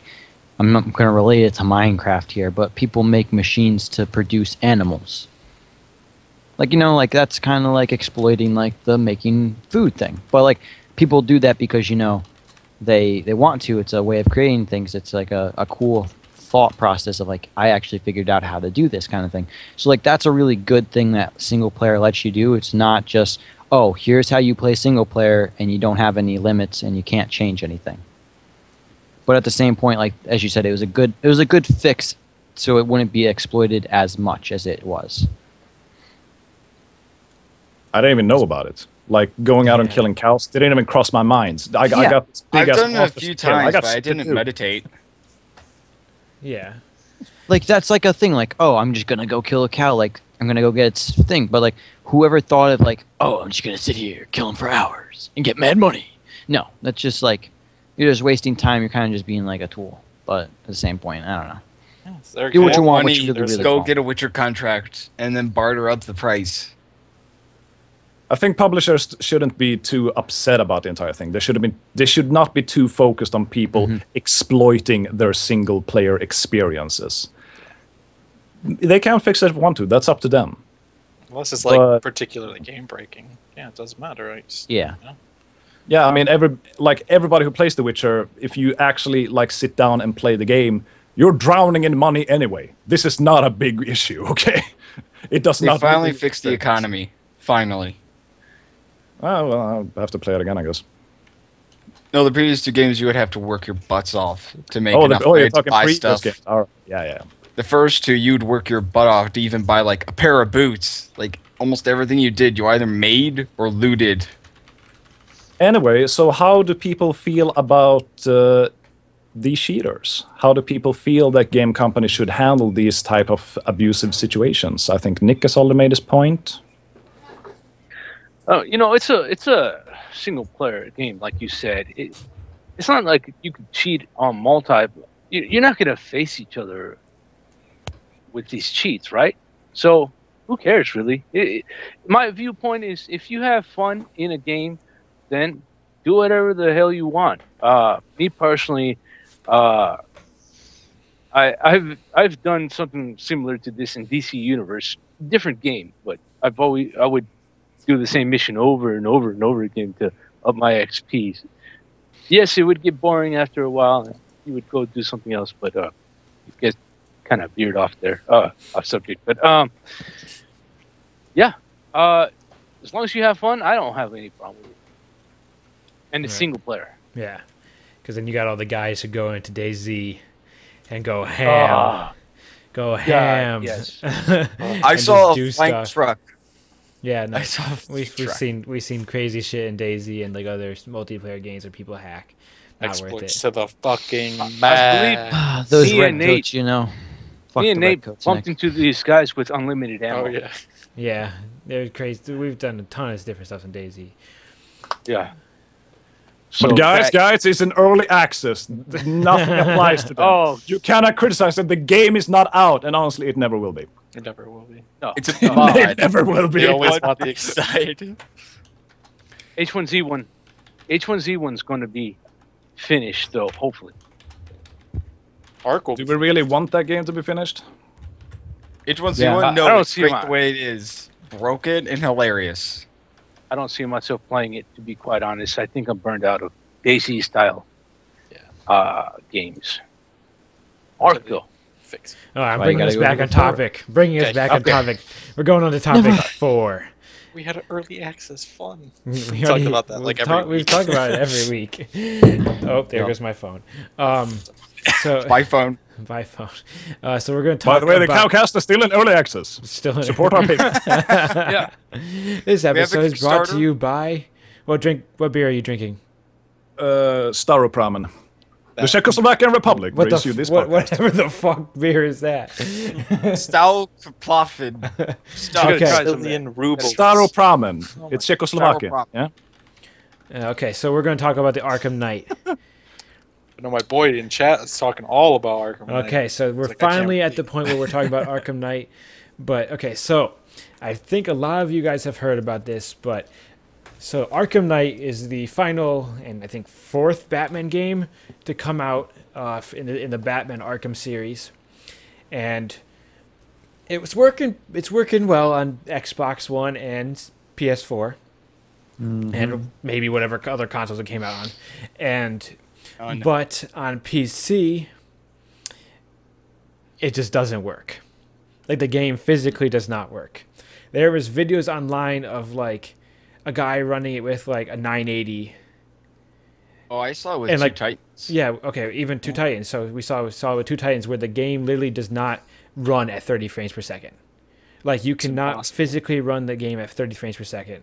I'm not going to relate it to Minecraft here, but people make machines to produce animals. Like, like that's kind of like exploiting like the making food thing. But like people do that because they want to. It's a way of creating things. It's like a cool thought process of like, I actually figured out how to do this kind of thing. So like that's a really good thing that single player lets you do. It's not just, oh, here's how you play single player and you don't have any limits and you can't change anything. But at the same point, like as you said, it was a good fix so it wouldn't be exploited as much as it was. I didn't even know about it. Like going out and killing cows, they didn't even cross my mind. I got this big I've ass done it a monster few to kill. times, got but I shit to didn't do. meditate. Yeah. Like that's like a thing. Like, oh, I'm just gonna go kill a cow. Like I'm gonna go get its thing. But like, whoever thought of like, oh, I'm just gonna sit here kill him for hours and get mad money. No, that's just like you're just wasting time. You're kind of just being like a tool. But at the same point, I don't know. Yeah, Do what you want. Money, What you really go want. get a Witcher contract and then barter up the price. I think publishers shouldn't be too upset about the entire thing. They should not be too focused on people exploiting their single-player experiences. They can fix it if they want to. That's up to them. Unless it's like particularly game-breaking. Yeah, it doesn't matter, right? Just, Yeah. you know? Yeah, I mean, everybody who plays The Witcher, if you actually sit down and play the game, you're drowning in money anyway. This is not a big issue, okay? It does not. They finally fixed the economy. Finally. Oh, well, I'll have to play it again, I guess. No, the previous 2 games you would have to work your butts off to make Oh, enough you're money to talking buy previous stuff. games. All right. Yeah. The first 2, you'd work your butt off to even buy like a pair of boots. Like almost everything you did, you either made or looted. Anyway, so how do people feel about these cheaters? How do people feel that game companies should handle these type of abusive situations? I think Nick has already made his point. Oh, it's a single player game, like you said. It's not like you can cheat on multi. You're not gonna face each other with these cheats, right? So who cares, really? My viewpoint is, if you have fun in a game, then do whatever the hell you want. Me personally, I've done something similar to this in DC Universe, different game, but I would do the same mission over and over and over again to up my XP. Yes, it would get boring after a while, and you would go do something else, but you get kind of veered off there, off subject. But yeah, as long as you have fun, I don't have any problem with it. And it's single player. Yeah, because then you got all the guys who go into DayZ and go ham. Go ham. Yes. I saw a flank truck. Yeah, no, I saw we've seen crazy shit in DayZ and like other multiplayer games where people hack. Not worth it. Exploits to the fucking I max. Those Me red and Nate- coats, you know. Fuck Me and the red Nate coats, bumped Nick. into these guys with unlimited ammo. Oh yeah. Yeah, they're crazy. We've done a ton of different stuff in DayZ. Yeah. But guys, it's an early access. Nothing applies to them. Oh. You cannot criticize that the game is not out, and honestly, it never will be. It never will be. No. It's a mod. It never will be. They always want the exciting. H1Z1. H1Z1's going to be finished, though, hopefully. Ark will Do we really want that game to be finished? H1Z1? Yeah, No, I don't it's see great why. the way it is. Broken and hilarious. I don't see myself playing it, to be quite honest. I think I'm burned out of DayZ style games. Ark, though. fix. Oh, I'm Why you bringing us gotta go back to on the floor? topic. Bringing us Okay, back on okay. topic. We're going on to topic 4. We had an early access fun. We talked already- about that like every We've week. talked about it every week. Oh, there goes my phone. So By phone. by phone. So we're going to talk By the way, the about CowCast is still in early access. still in Support our people. Yeah. This episode is brought to Kickstarter? you by what beer are you drinking? Staropramen. The Czechoslovakian Republic What the brings you this podcast. whatever the fuck beer is that? Stout Ploffin. Stout. Okay. Try some Billion rubles. Staropramen. Oh It's Czechoslovakian. Staropramen. Yeah. Okay, so we're going to talk about the Arkham Knight. No, my boy in chat is talking all about Arkham. Knight. Okay, so we're It's like, I can't finally at the believe- point where we're talking about Arkham Knight. But okay, so I think a lot of you guys have heard about this, but so Arkham Knight is the final and I think 4th Batman game to come out in the Batman Arkham series, and it's working well on Xbox One and PS4, and maybe whatever other consoles it came out on, and Oh, no. but on PC it just doesn't work. Like the game physically does not work. There was videos online of like a guy running it with like a 980. Oh, I saw it with And, two like, Titans. Yeah, okay, even two Titans. So we saw with two Titans where the game literally does not run at 30 frames per second. Like you cannot impossible. physically run the game at 30 frames per second.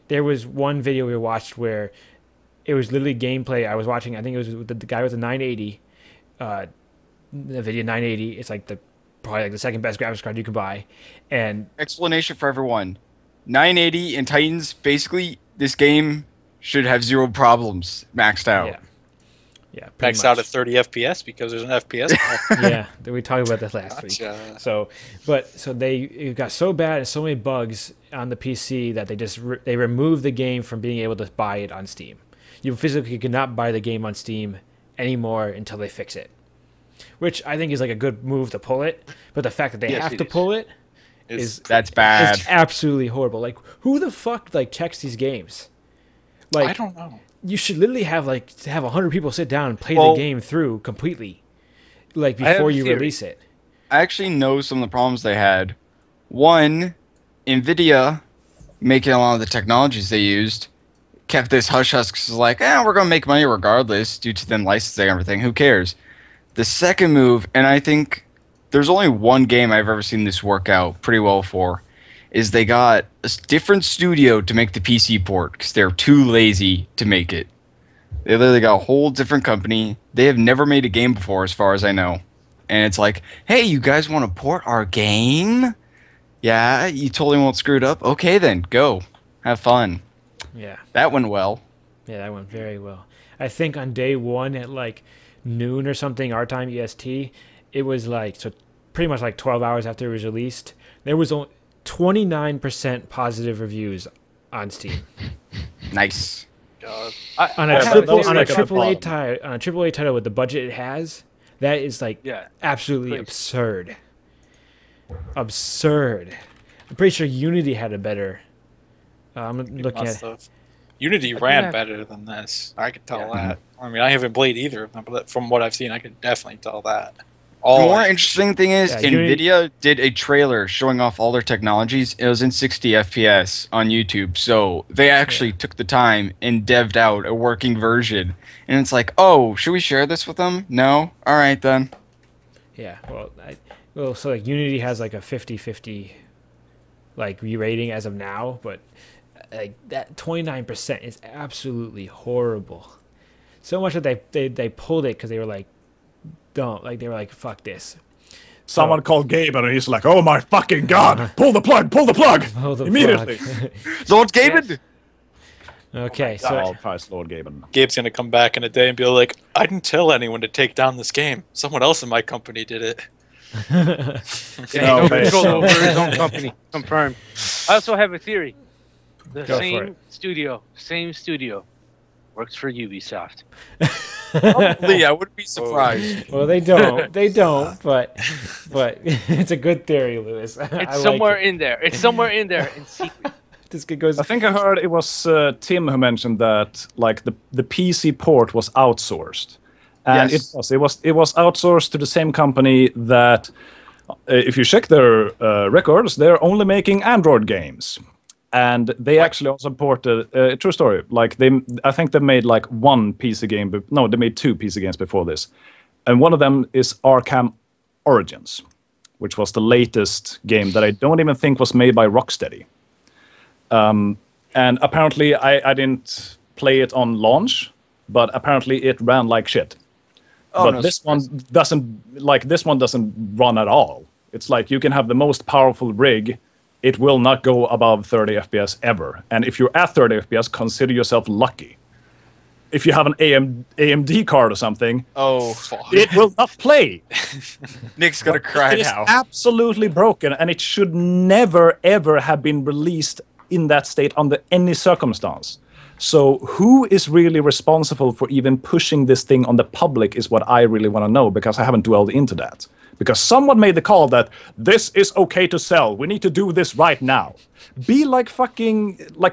There was one video we watched where it was literally gameplay. I was watching. I think it was with the guy with the 980. The video 980. It's like probably like the second best graphics card you can buy, and Explanation for everyone. 980 and Titans, basically, this game should have 0 problems maxed out. yeah. Yeah, max out at 30 FPS because there's an FPS. Yeah, we talked about this last week. So it got so bad and so many bugs on the PC that they removed the game from being able to buy it on Steam. You physically cannot buy the game on Steam anymore until they fix it, which I think is like a good move to pull it. But the fact that they have to pull it that's bad. It's absolutely horrible. Like, who the fuck like checks these games? Like, I don't know. You should literally have 100 people sit down and play the game through completely, like before you release it. I actually know some of the problems they had. One, NVIDIA, making a lot of the technologies they used, kept this hush-hush because like, we're going to make money regardless due to them licensing everything. Who cares? The second move, and I think there's only one game I've ever seen this work out pretty well for, is they got a different studio to make the PC port because they're too lazy to make it. They literally got a whole different company. They have never made a game before, as far as I know. And it's like, hey, you guys want to port our game? Yeah, you totally won't screw it up? Okay then, go. Have fun. Yeah. That went well. Yeah, that went very well. I think on day one at like noon or something, our time, EST, it was like, so pretty much like 12 hours after it was released, there was only 29% positive reviews on Steam. Nice. On a AAA title with the budget it has, that is like absolutely absurd. Absurd. I'm pretty sure Unity had a better. I'm looking at. Unity ran better than this. I could tell that. I mean, I haven't played either of them, but from what I've seen, I could definitely tell that. The more interesting thing is, NVIDIA did a trailer showing off all their technologies. It was in 60 FPS on YouTube, so they actually took the time and devved out a working version. And it's like, oh, should we share this with them? No? All right, then. Yeah, well, so like Unity has like a 50-50 like re-rating as of now, but like that 29% is absolutely horrible. So much that they pulled it because they were like, they were like, fuck this. Someone called Gabe and he's like, oh my fucking god, pull the plug immediately. Lord Gaben. Okay, so I'll price Lord Gaben. Gabe's gonna come back in a day and be like, I didn't tell anyone to take down this game. Someone else in my company did it. No control over his own company. Confirmed. I also have a theory. The same studio works for Ubisoft. Probably, I wouldn't be surprised. Well, they don't, but it's a good theory, Lewis. It's somewhere in there. It's somewhere in there in secret. I think I heard it was Tim who mentioned that like the PC port was outsourced, and it was outsourced to the same company that, if you check their records, they're only making Android games. And they actually also ported, true story, like I think they made like one PC game, they made two PC games before this. And one of them is Arkham Origins, which was the latest game that I don't even think was made by Rocksteady. And apparently I didn't play it on launch, but apparently it ran like shit. But this one doesn't run at all. It's like you can have the most powerful rig, it will not go above 30 FPS ever. And if you're at 30 FPS, consider yourself lucky. If you have an AMD card or something, it will not play. Nick's gonna cry now. It is absolutely broken, and it should never, ever have been released in that state under any circumstance. So who is really responsible for even pushing this thing on the public is what I really want to know, because I haven't dwelled into that. Because someone made the call that this is okay to sell. We need to do this right now. Be like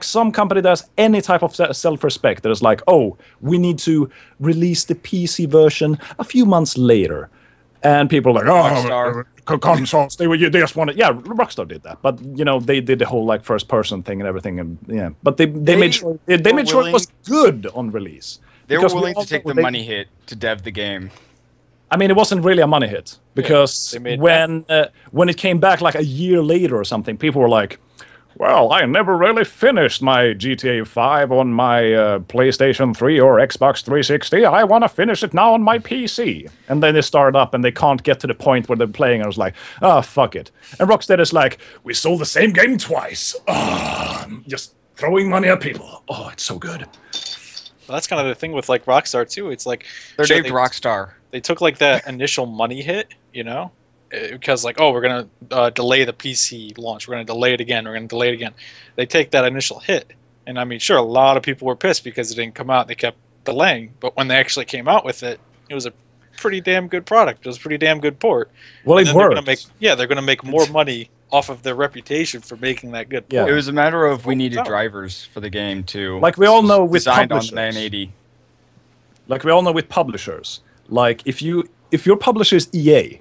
some company that has any type of self-respect that is like, oh, we need to release the PC version a few months later. And people are like, consoles, they just wanted, Rockstar did that. But, they did the whole like first person thing and everything. And but they made sure it was good on release. They were willing to take the money hit to dev the game. I mean, it wasn't really a money hit because when it came back like a year later or something, people were like, well, I never really finished my GTA 5 on my PlayStation 3 or Xbox 360. I want to finish it now on my PC. And then they start up and they can't get to the point where they're playing. I was like, fuck it. And Rocksteady is like, we sold the same game twice. Just throwing money at people. Oh, it's so good. that's kind of the thing with like Rockstar too. It's like they're named Rockstar. They took like that initial money hit, you know, because like, oh, we're gonna delay the PC launch. We're gonna delay it again. We're gonna delay it again. They take that initial hit, and I mean, sure, a lot of people were pissed because it didn't come out. They kept delaying, but when they actually came out with it, it was a pretty damn good product. It was a pretty damn good port. Well, it worked. They're gonna make more money off of their reputation for making that good port. It was a matter of we needed drivers for the game too. Like we all know with designed publishers. on the 980. Like we all know with publishers. Like if your publisher is EA,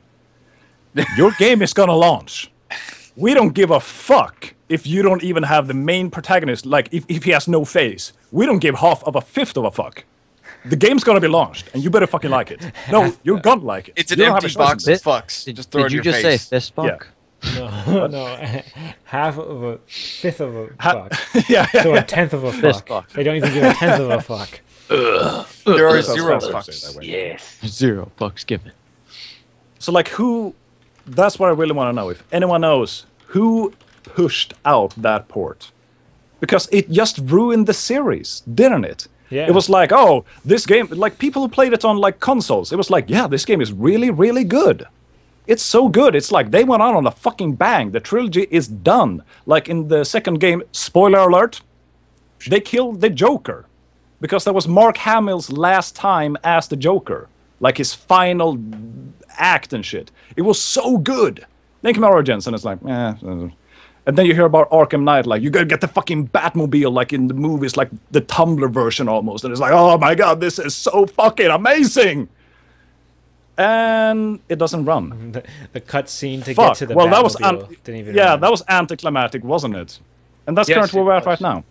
your game is gonna launch. We don't give a fuck if you don't even have the main protagonist. Like if he has no face, we don't give half of a fifth of a fuck. The game's gonna be launched, and you better fucking like it. No, you're gonna like it. It's an empty box of fucks. Just throw it in your face. Did you just say fist fuck? No, half of a fifth of a fuck. So a tenth of a fuck. They don't even give a tenth of a fuck. There are 0 fucks. Yes. 0 fucks given. So like who? That's what I really want to know. If anyone knows who pushed out that port, because it just ruined the series, didn't it? Yeah. It was like, oh, this game, like people who played it on like consoles, it was like, yeah, this game is really, really good. It's so good. It's like they went out on a fucking bang. The trilogy is done. Like in the second game, spoiler alert, they killed the Joker. Because that was Mark Hamill's last time as the Joker. Like his final act and shit. It was so good. Then came Origins and it's like, eh. And then you hear about Arkham Knight, like, you gotta get the fucking Batmobile, like in the movies, like the Tumblr version almost. And it's like, oh my god, this is so fucking amazing! And it doesn't run. The cutscene to get to the Batmobile didn't even run. That was anticlimactic, wasn't it? And that's currently where we're at right now.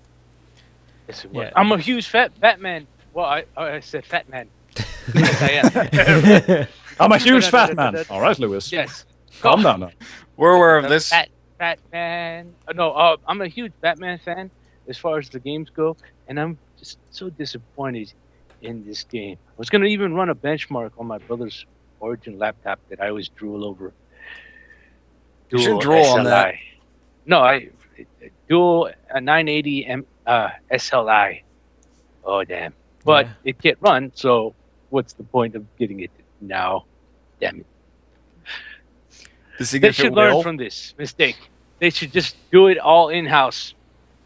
Yes, it was. Yeah. I'm a huge fat Batman. Well, I said fat man. Yes, I am. I'm a huge fat man. All right, Lewis. Yes. Calm down now. We're aware of this. Batman. No, I'm a huge Batman fan as far as the games go, and I'm just so disappointed in this game. I was going to even run a benchmark on my brother's Origin laptop that I always drool over. You should drool on that. No, dual 980 SLI. Oh, damn. But it can't run, so what's the point of getting it now? Damn it. They should learn from this mistake. They should just do it all in-house.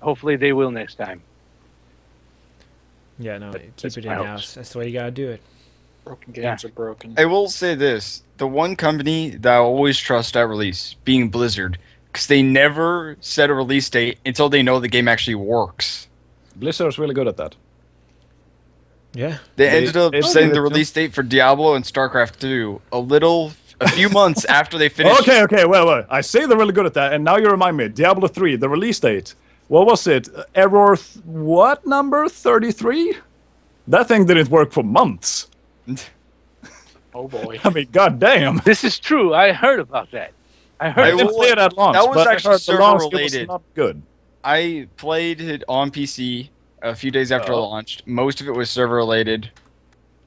Hopefully they will next time. Yeah, no, keep it in-house. That's the way you gotta do it. Broken games are broken. I will say this. The one company that I always trust at release, being Blizzard, because they never set a release date until they know the game actually works. Blizzard's really good at that. Yeah. They ended up setting the release date for Diablo and StarCraft 2 a few months after they finished. Okay, well, I say they're really good at that, and now you remind me, Diablo 3, the release date. What was it? Error, what number? 33? That thing didn't work for months. Oh boy. I mean, goddamn. This is true. I heard about that. I didn't play it at launch. That was but actually server-related. Was not good. I played it on PC a few days after it launched. Most of it was server-related.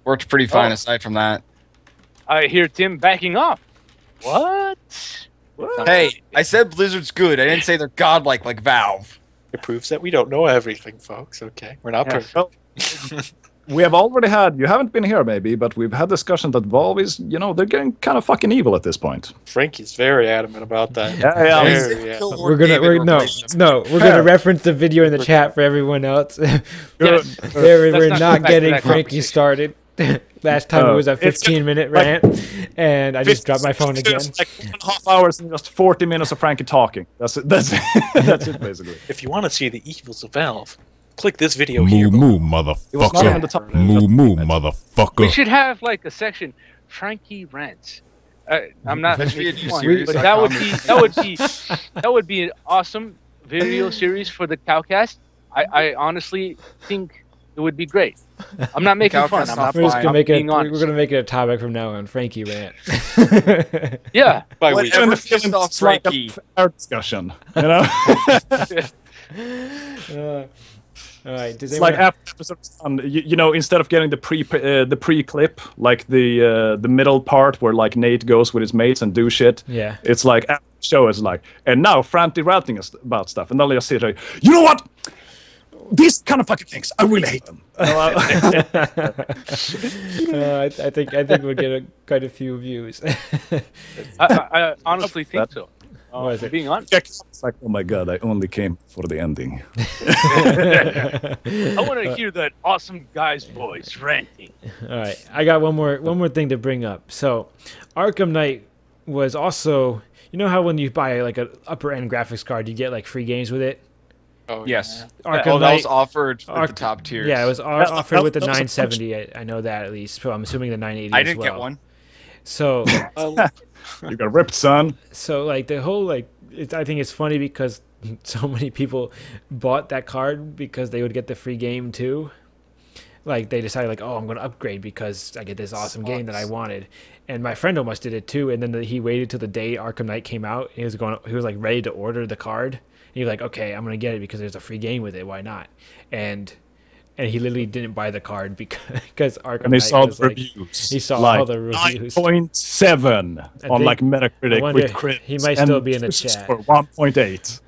Worked pretty fine aside from that. I hear Tim backing off. What? Hey, I said Blizzard's good. I didn't say they're godlike like Valve. It proves that we don't know everything, folks. Okay, we're not perfect. Well, we have already had, you haven't been here maybe, but we've had discussion that Valve is, they're getting kind of fucking evil at this point. Frankie's very adamant about that. Yeah. We're gonna reference the video in the chat for everyone else. We're not getting Frankie started. Last time it was a 15-minute rant, and I just dropped my phone again. Like 1.5 hours and just 40 minutes of Frankie talking. That's it. That's it, basically. If you want to see the evils of Valve, click this video here. Moo, motherfucker. Moo, motherfucker. We should have like a section, Frankie rants. I'm not making fun, but that would be an awesome video series for the CowCast. I honestly think it would be great. I'm not making fun. I'm gonna make it a topic from now on. Frankie rant. Yeah. Whatever pissed off Frankie. Our discussion. All right. It's like after episode's done, instead of getting the pre-clip, like the middle part where like Nate goes with his mates and do shit. Yeah. It's like after the show is like, and now Frankie ranting about stuff, and then they'll just sit there. You know what? these kind of fucking things, I really hate them. I think we'll get quite a few views. I honestly think so. What is it? Being honest, It's like, oh my god, I only came for the ending. I want to hear that awesome guy's voice ranting. All right, I got one more thing to bring up. So, Arkham Knight was also, you know how when you buy like an upper end graphics card, you get like free games with it. Oh, Yes. Arkham That Knight, was offered with the top tiers. Yeah, it was offered with the that was a 970. I know that at least. So I'm assuming the 980. I as didn't well. get one. So, You got ripped, son. so like the whole I think it's funny because so many people bought that card because they would get the free game too. Like they decided like, oh, I'm going to upgrade because I get this awesome game that I wanted. And my friend almost did it too. And then he waited till the day Arkham Knight came out. He was like ready to order the card. And he was like, okay, I'm going to get it because there's a free game with it. Why not? And he literally didn't buy the card because Arkham And he Knight saw was the like, reviews. he saw like all the reviews. 9.7 on think- like Metacritic I wonder with crits. he might still be in the chat. For 1.8.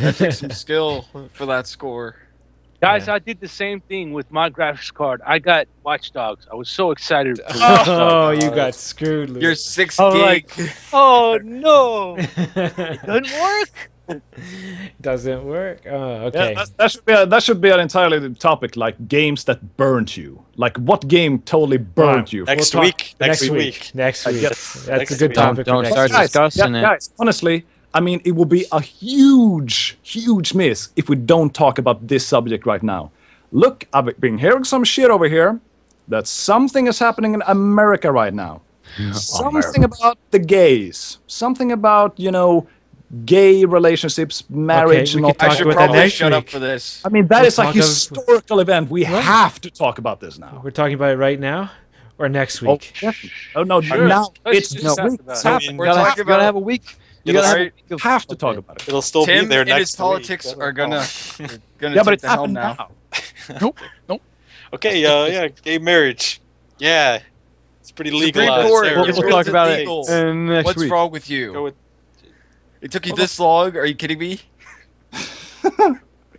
That takes some skill for that score. Guys, Yeah. I did the same thing with my graphics card. I got Watch Dogs. I was so excited. For Oh, you got screwed, Luke. You're 6 I was gig. like, oh no, it doesn't work. Doesn't work. Oh, okay. Yeah, that should be an entirely topic, like games that burnt you. Like what game totally burnt you? Next We'll talk week. Next week. guess. That's Next a good week. topic. for Don't next start week. discussing it. Guys, honestly, I mean, it will be a huge miss if we don't talk about this subject right now. Look, I've been hearing some shit over here that something is happening in America right now. Something about the gays. Something about, gay relationships, marriage, we and all could talk I should about that probably next shut up week. for this. I mean, that We'll is a talk of- historical event. We have to talk about this now. We're talking about it right now or next Oh, week? definitely. Oh no, Sure. now Let's it's just this talk week. about It's it. happening. We're You talking gotta about have a week. You It'll gotta have a start- week of- Have to talk about it. It'll still Tim be there and next his politics week. are gonna Yeah, but take it's the helm happening now. now. Okay, yeah, gay marriage. Yeah, it's pretty Supreme legalized. Court, there. We'll it's talk about it illegal. next What's week. wrong with Go you? with- It took you this long? Are you kidding me?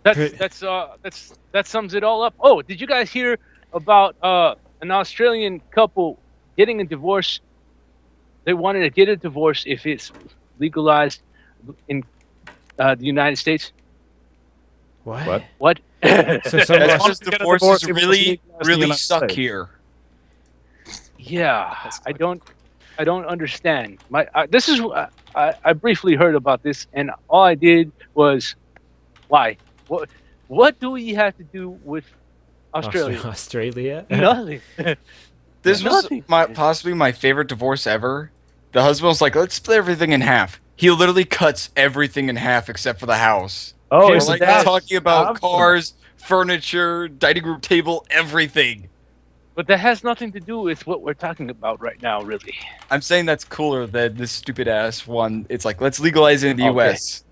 That sums it all up. Oh, did you guys hear about an Australian couple getting a divorce? They wanted to get a divorce if it's legalized in the United States. What? What? So some That's Aus- just get a divorces divorce if it was really, legalized in the really United suck States. here. Yeah, I don't understand. This is I briefly heard about this, and all I did was, why? What do we have to do with Australia? Australia? Nothing. This was Nothing. possibly my favorite divorce ever. The husband was like, let's split everything in half. He literally cuts everything in half except for the house. Oh, We're is like that talking about awesome? cars, furniture, dining room table, everything. But that has nothing to do with what we're talking about right now, really. I'm saying that's cooler than this stupid ass one. It's like, let's legalize it in the Okay. US.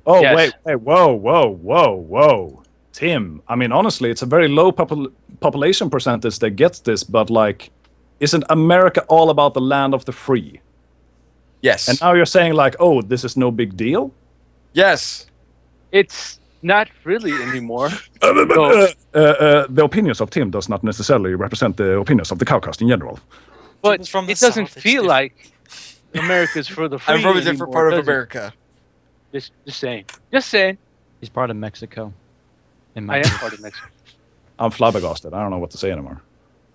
Oh, Yes. wait, whoa. Tim, I mean, honestly, it's a very low population percentage that gets this, but like, isn't America all about the land of the free? Yes. And now you're saying like, oh, this is no big deal? Yes. It's not really anymore. The opinions of Tim does not necessarily represent the opinions of the CowCast in general. But Tim's from the it doesn't South, it's feel different. like America's for the free I'm from a different anymore, part of does it? America. Just saying. Just saying. He's part of Mexico. In I my am part of Mexico. I'm flabbergasted. I don't know what to say anymore.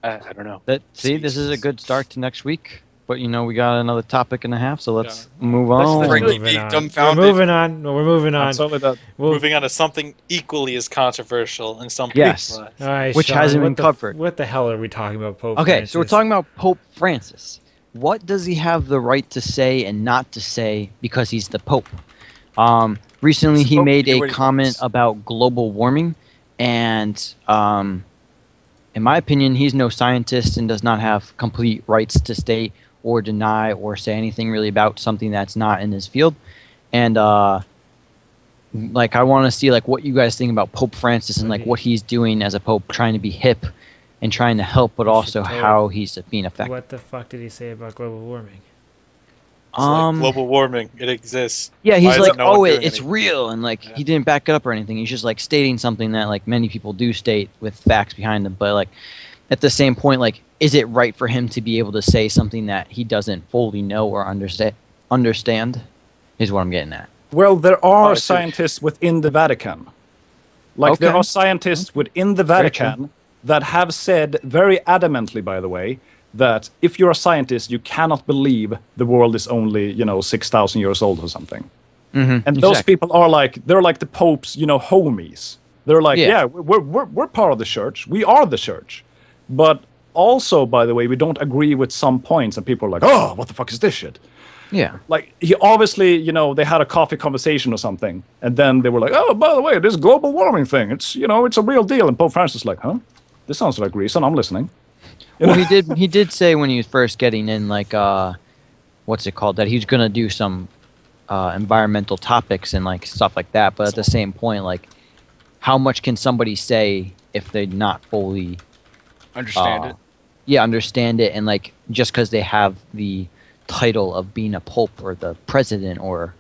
I don't know. See, this is a good start to next week. But we got another topic and a half, so let's move Let's on. do Frankie it. being We're dumbfounded. moving on. No, we're moving on. Absolutely that. We'll- Moving on to something equally as controversial in some Yes. people's lives. all right, Which Sean, hasn't what been the- covered. What the hell are we talking about, Pope Okay, so we're Francis? talking about Pope Francis. What does he have the right to say and not to say because he's the Pope? Recently, he Pope made can do a what he comment wants. about global warming, and in my opinion, he's no scientist and does not have complete rights to state or deny or say anything really about something that's not in his field. And I want to see what you guys think about Pope Francis and what he's doing as a pope, trying to be hip and trying to help, but also tell how he's being effective. What the fuck did he say about global warming? Like global warming, it exists. Yeah, he's like, oh, it's real, and like he didn't back it up or anything. He's just like stating something that like many people do state with facts behind them. But like at the same point, like, is it right for him to be able to say something that he doesn't fully know or understand? Is what I'm getting at. Well, there are scientists within the Vatican. Like there are scientists within the Vatican that have said very adamantly, by the way, that if you're a scientist, you cannot believe the world is only, 6,000 years old or something. And those people are like, they're like the Pope's, homies. They're like, we're part of the church. We are the church. But also, by the way, we don't agree with some points, and people are like, oh, what the fuck is this shit? Yeah. Like, he obviously, they had a coffee conversation or something, and then they were like, oh, by the way, this global warming thing, it's, it's a real deal. And Pope Francis is like, huh? This sounds like reason. I'm listening. Well, he did say when he was first getting in, like, what's it called, that he's going to do some environmental topics and, like, stuff like that. But at the same point, like, how much can somebody say if they're not fully... Understand it? Yeah, understand it. And, like, just because they have the title of being a pope or the president or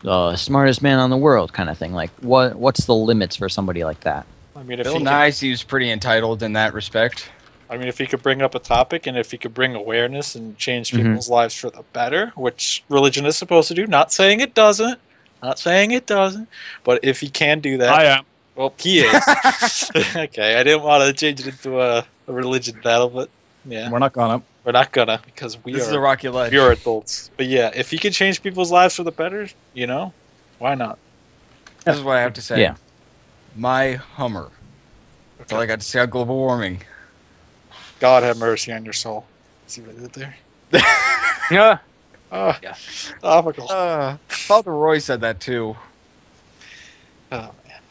the smartest man on the world kind of thing. Like, what's the limits for somebody like that? I mean, if Bill Nye seems pretty entitled in that respect. I mean, if he could bring up a topic and if he could bring awareness and change people's lives for the better, which religion is supposed to do, not saying it doesn't, but if he can do that... I am. Well, he is. Okay, I didn't want to change it into a religion battle, but yeah. We're not gonna, because this is a rocky ledge. Pure adults. But yeah, if he can change people's lives for the better, why not? This is what I have to say. Yeah. My Hummer. That's all I got to say on global warming. God have mercy on your soul. See what I did there? Yeah. Oh my God. Father Roy said that too. Oh man.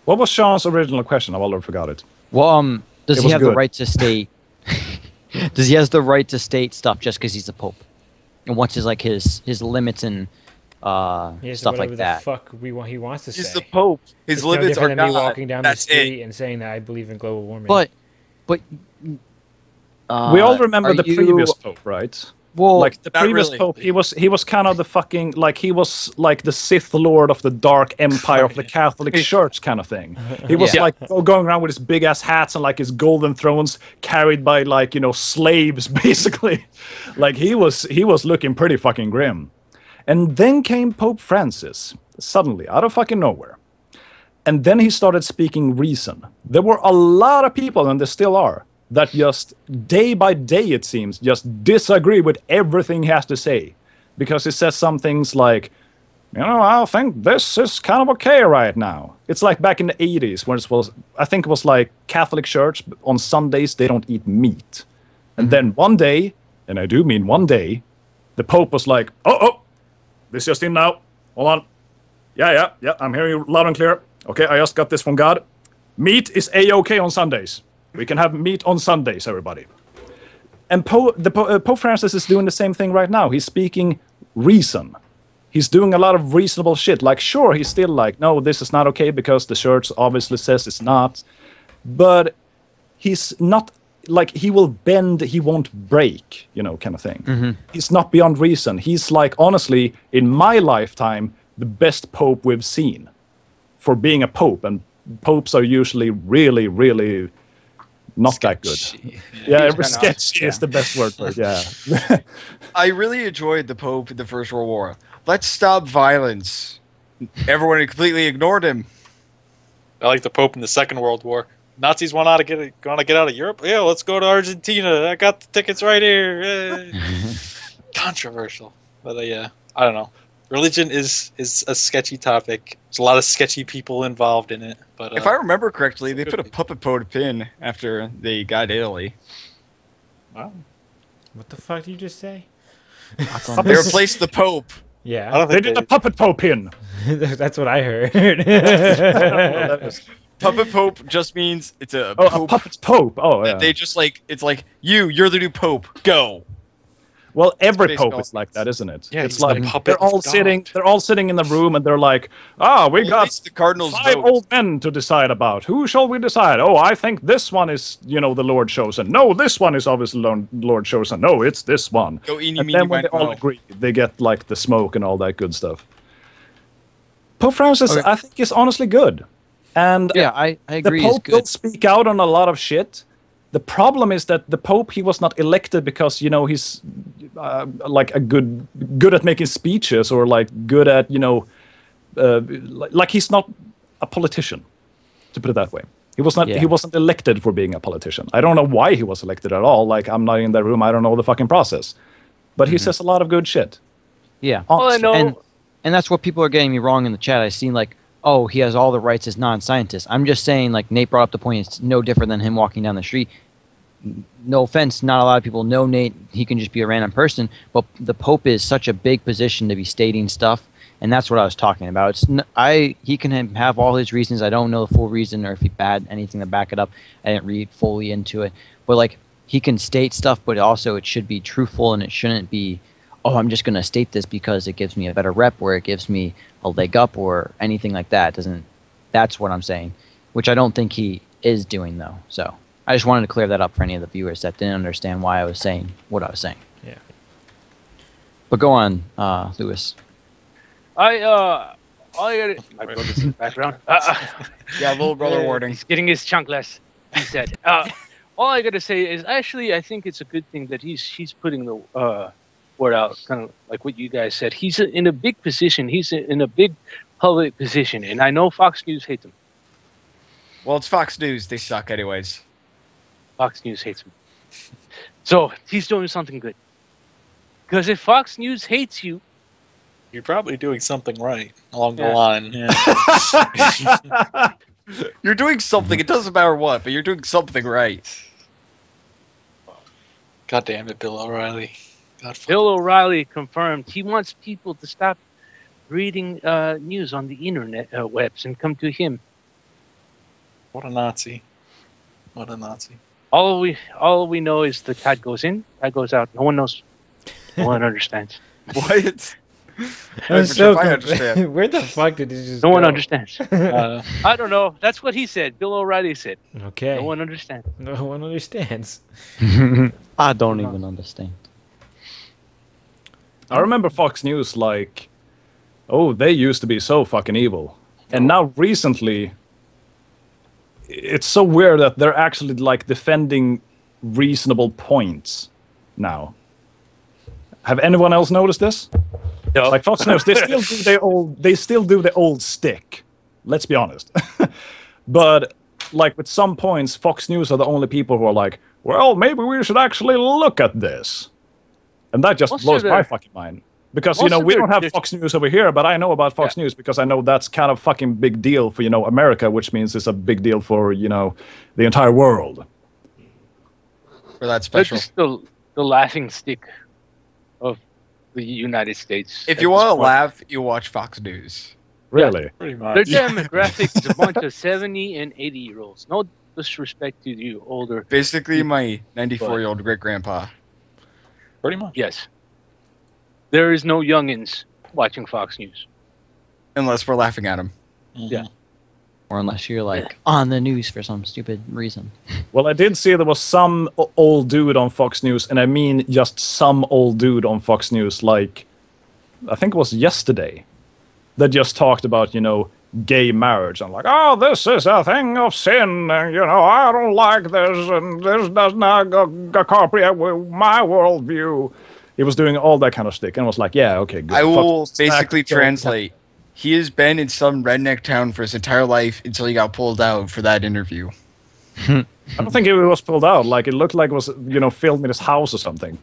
What was Sean's original question? I've already forgot it. Well, does he have the good. right to state? Does he has the right to state stuff just because he's a pope? And what's his limits and stuff like that? The fuck he wants to say. He's the Pope. His limits are not God. Me walking down the That's street and saying that I believe in global warming. But we all remember the previous Pope, right? Well, like the previous Pope, he was kind of the fucking, like, he was like the Sith Lord of the dark empire of the Catholic Church kind of thing. He was like going around with his big ass hats and like his golden thrones carried by like, slaves basically. Like he was looking pretty fucking grim. And then came Pope Francis suddenly out of fucking nowhere. And then he started speaking reason. There were a lot of people, and there still are, that just day by day, it seems, just disagree with everything he has to say. Because he says some things like, I think this is kind of okay right now. It's like back in the 80s when I think it was like Catholic Church, on Sundays they don't eat meat. And then one day, and I do mean one day, the Pope was like, oh, this just in now. Hold on. Yeah, I'm hearing you loud and clear. Okay, I just got this from God. Meat is A-okay on Sundays. We can have meat on Sundays, everybody. And Pope Francis is doing the same thing right now. He's speaking reason. He's doing a lot of reasonable shit. Like, sure, he's still like, no, this is not okay because the church obviously says it's not. But he's not, like, he will bend, he won't break, kind of thing. He's not beyond reason. He's like, honestly, in my lifetime, the best pope we've seen for being a pope. And popes are usually really, really... not sketchy. That good. Yeah, sketchy is the best word for it, yeah. I really enjoyed the Pope in the First World War. Let's stop violence. Everyone completely ignored him. I like the Pope in the Second World War. Nazis want to get out of Europe? Yeah, let's go to Argentina. I got the tickets right here. Controversial. But yeah, I don't know. Religion is a sketchy topic. There's a lot of sketchy people involved in it. But if I remember correctly, they put a puppet Pope in after they got Italy. Wow. What the fuck did you just say? They replaced the Pope. Yeah. They did the puppet Pope in. That's what I heard. Puppet Pope just means it's a Pope. A puppet Pope. Oh, yeah. They just like, it's like, you're the new Pope. Go. Well, every pope is like that, isn't it? Yeah, it's like they're all sitting in the room, and they're like, we got the Cardinals 5 old men to decide about. Who shall we decide? Oh, I think this one is, the Lord chosen. No, this one is obviously Lord chosen. No, it's this one. And then when they all agree, they get like the smoke and all that good stuff. Pope Francis, I think, is honestly good. And I agree. The Pope will speak out on a lot of shit. The problem is that the Pope, he was not elected because, he's like good at making speeches, or like good at, like he's not a politician, to put it that way. He was not. He wasn't elected for being a politician. I don't know why he was elected at all. Like, I'm not in that room. I don't know the fucking process. But he says a lot of good shit. Yeah. Well, I know. And that's what people are getting me wrong in the chat. I've seen like, oh, he has all the rights as non-scientist. I'm just saying, like Nate brought up the point, it's no different than him walking down the street. No offense, not a lot of people know Nate. He can just be a random person. But the Pope is such a big position to be stating stuff, and that's what I was talking about. He can have all his reasons. I don't know the full reason, or if he had anything to back it up. I didn't read fully into it. But like, he can state stuff, but also it should be truthful, and it shouldn't be, oh, I'm just going to state this because it gives me a better rep, or it gives me a leg up, or anything like that. That's what I'm saying, which I don't think he is doing, though. So I just wanted to clear that up for any of the viewers that didn't understand why I was saying what I was saying. Yeah. But go on, Lewis. My brother's in the background. Yeah, little brother warning. He's getting his chunkless, he said. All I gotta say is, actually, I think it's a good thing that he's putting the word out, kind of like what you guys said. He's in a big position. He's in a big public position, and I know Fox News hates him. Well, it's Fox News. They suck anyways. Fox News hates him. So he's doing something good. Because if Fox News hates you, you're probably doing something right along the line. Yeah. You're doing something. It doesn't matter what, but you're doing something right. God damn it, Bill O'Reilly. Bill O'Reilly confirmed he wants people to stop reading news on the internet webs and come to him. What a Nazi. What a Nazi. All we know is the cat goes in, cat goes out. No one knows. No one understands. What? I'm so confused. Where the fuck did he just No go? one understands. I don't know. That's what he said. Bill O'Reilly said. Okay. No one understands. No one understands. I don't even understand. I remember Fox News like, oh, they used to be so fucking evil. And now recently, it's so weird that they're actually like defending reasonable points now. Have anyone else noticed this? No. Like Fox News, they still do the old stick. Let's be honest. But like with some points, Fox News are the only people who are like, well, maybe we should actually look at this. And that just blows my fucking mind. Because, we don't have Fox News over here, but I know about Fox News because I know that's kind of fucking big deal for, America, which means it's a big deal for, the entire world. For that special. They're just the laughing stick of the United States. If you want to laugh, you watch Fox News. Really? Yeah, pretty much. Their demographic is a bunch of 70 and 80-year-olds. No disrespect to you older. Basically, my 94-year-old great-grandpa. Pretty much. Yes. There is no youngins watching Fox News. Unless we're laughing at him. Yeah. Or unless you're like on the news for some stupid reason. Well, I did see there was some old dude on Fox News, and I mean just some old dude on Fox News, like, I think it was yesterday, that just talked about, gay marriage. And like, oh, this is a thing of sin, and, I don't like this, and this does not cooperate with my worldview. He was doing all that kind of shtick, and was like, yeah, okay, good. I will basically translate. He has been in some redneck town for his entire life until he got pulled out for that interview. I don't think he was pulled out. Like, it looked like it was, filmed in his house or something.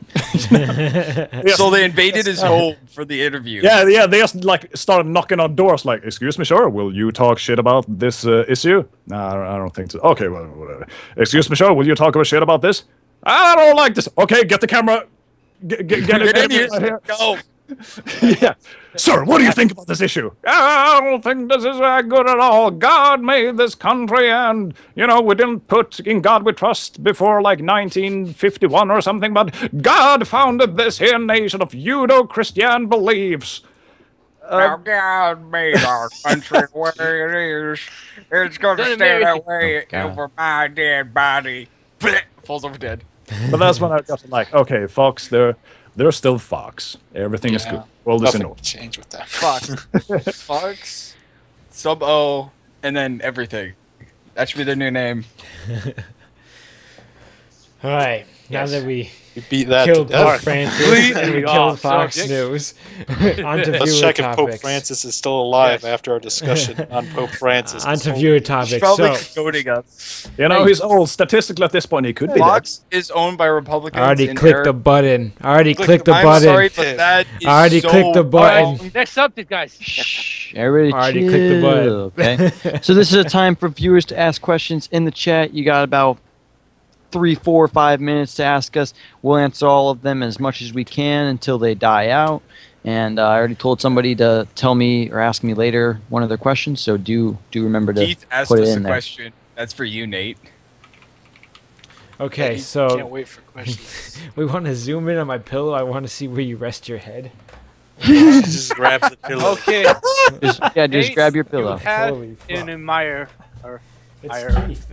So they invaded his home for the interview. Yeah, they just, like, started knocking on doors, like, excuse me, sir, will you talk shit about this issue? No, I don't think so. Okay, well, whatever. Excuse me, sir, will you talk about shit about this? I don't like this. Okay, get the camera. Get in here. Go. Yeah. Sir, what do you think about this issue? I don't think this is good at all. God made this country, and, you know, we didn't put in God we trust before, like, 1951 or something, but God founded this here nation of Judeo-Christian beliefs. Now God made our country where it is. It's going to stay that way over my dead body. Falls over dead. But that's when I got like, okay, Fox, they're still Fox. Everything is good. World is in order. Change with that. Fox. Fox, sub-O, and then everything. That should be their new name. All right. Now that we beat that killed Pope Francis and we killed Fox News, on to let's viewer check topics. if Pope Francis is still alive after our discussion on Pope Francis. On to viewer topics. Probably So, goading us. You know, he's old. Statistically, at this point, he could be dead. Fox is owned by Republicans. I already and clicked the button. I already clicked the I'm button. sorry, but that is I already so clicked the button. Next subject, guys. Shh, everybody Already chill, clicked the button. okay? So this is a time for viewers to ask questions in the chat. You got about 3, 4, 5 minutes to ask us. We'll answer all of them as much as we can until they die out. And I already told somebody to tell me or ask me later one of their questions, so do remember to Keith asked put it us in a there. question. That's for you, Nate. Okay, Can't so wait for questions. we want to zoom in on my pillow. I want to see where you rest your head. Just grab the pillow. Okay. Just Nate, grab your pillow. You have Holy fuck. an admirer. Or It's Fire. Keith.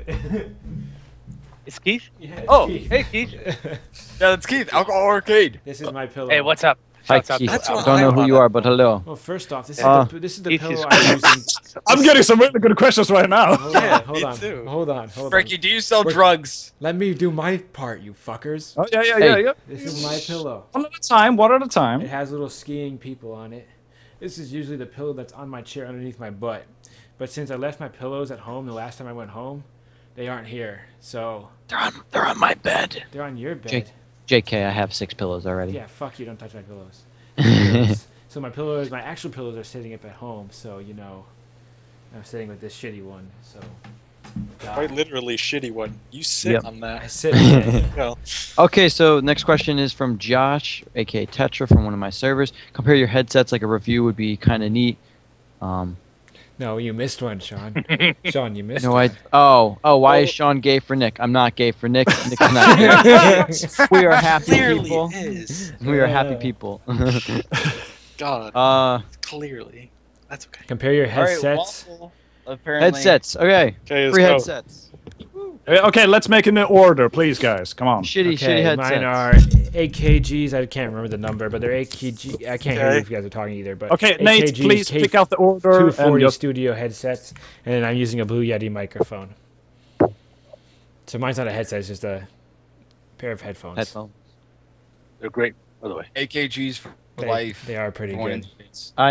it's Keith? Yeah, it's Oh, Keith. hey Keith. Yeah, that's Keith. Alcohol Arcade. This is my pillow. Hey, what's up? Hi, Shouts out Keith. to That's I what don't know I who want. you are, but hello. Well, first off, this is the Keith pillow is- I'm using. I'm getting some really good questions right now. Hold Yeah, on, hold me on, too. hold on. Frankie, do you sell Wait. drugs? Let me do my part, you fuckers. Oh, yeah. Hey. This is my pillow. One at a time, one at a time. It has little skiing people on it. This is usually the pillow that's on my chair underneath my butt. But since I left my pillows at home the last time I went home, they aren't here. So They're on my bed. they're on your bed. JK, I have 6 pillows already. Yeah, fuck you, don't touch my pillows. So my pillows, my actual pillows are sitting up at home, so you know I'm sitting with this shitty one, so Quite literally shitty one. You sit Yep. on I that. sit on it. Well, Okay, so next question is from Josh, aka Tetra, from one of my servers. Compare your headsets, like a review would be kind of neat. No, you missed one, Sean. Sean, you missed No, one. why is Sean gay for Nick? I'm not gay for Nick. Nick's not gay. We are happy clearly people. is. We are happy people. God, clearly. That's okay. Compare your All right, headsets. Waffle, apparently. Headsets. Okay. Okay, let's Free go. headsets. Okay, let's make it in order, please, guys. Come on. Shitty headsets. Mine are AKGs. I can't remember the number, but they're AKG. I can't hear you if you guys are talking either. But Okay, Nate, AKGs, please pick out the order. 240 And studio headsets, and then I'm using a Blue Yeti microphone. So mine's not a headset; it's just a pair of headphones. Headphone. They're great, by the way. AKGs for They, life. they are pretty good.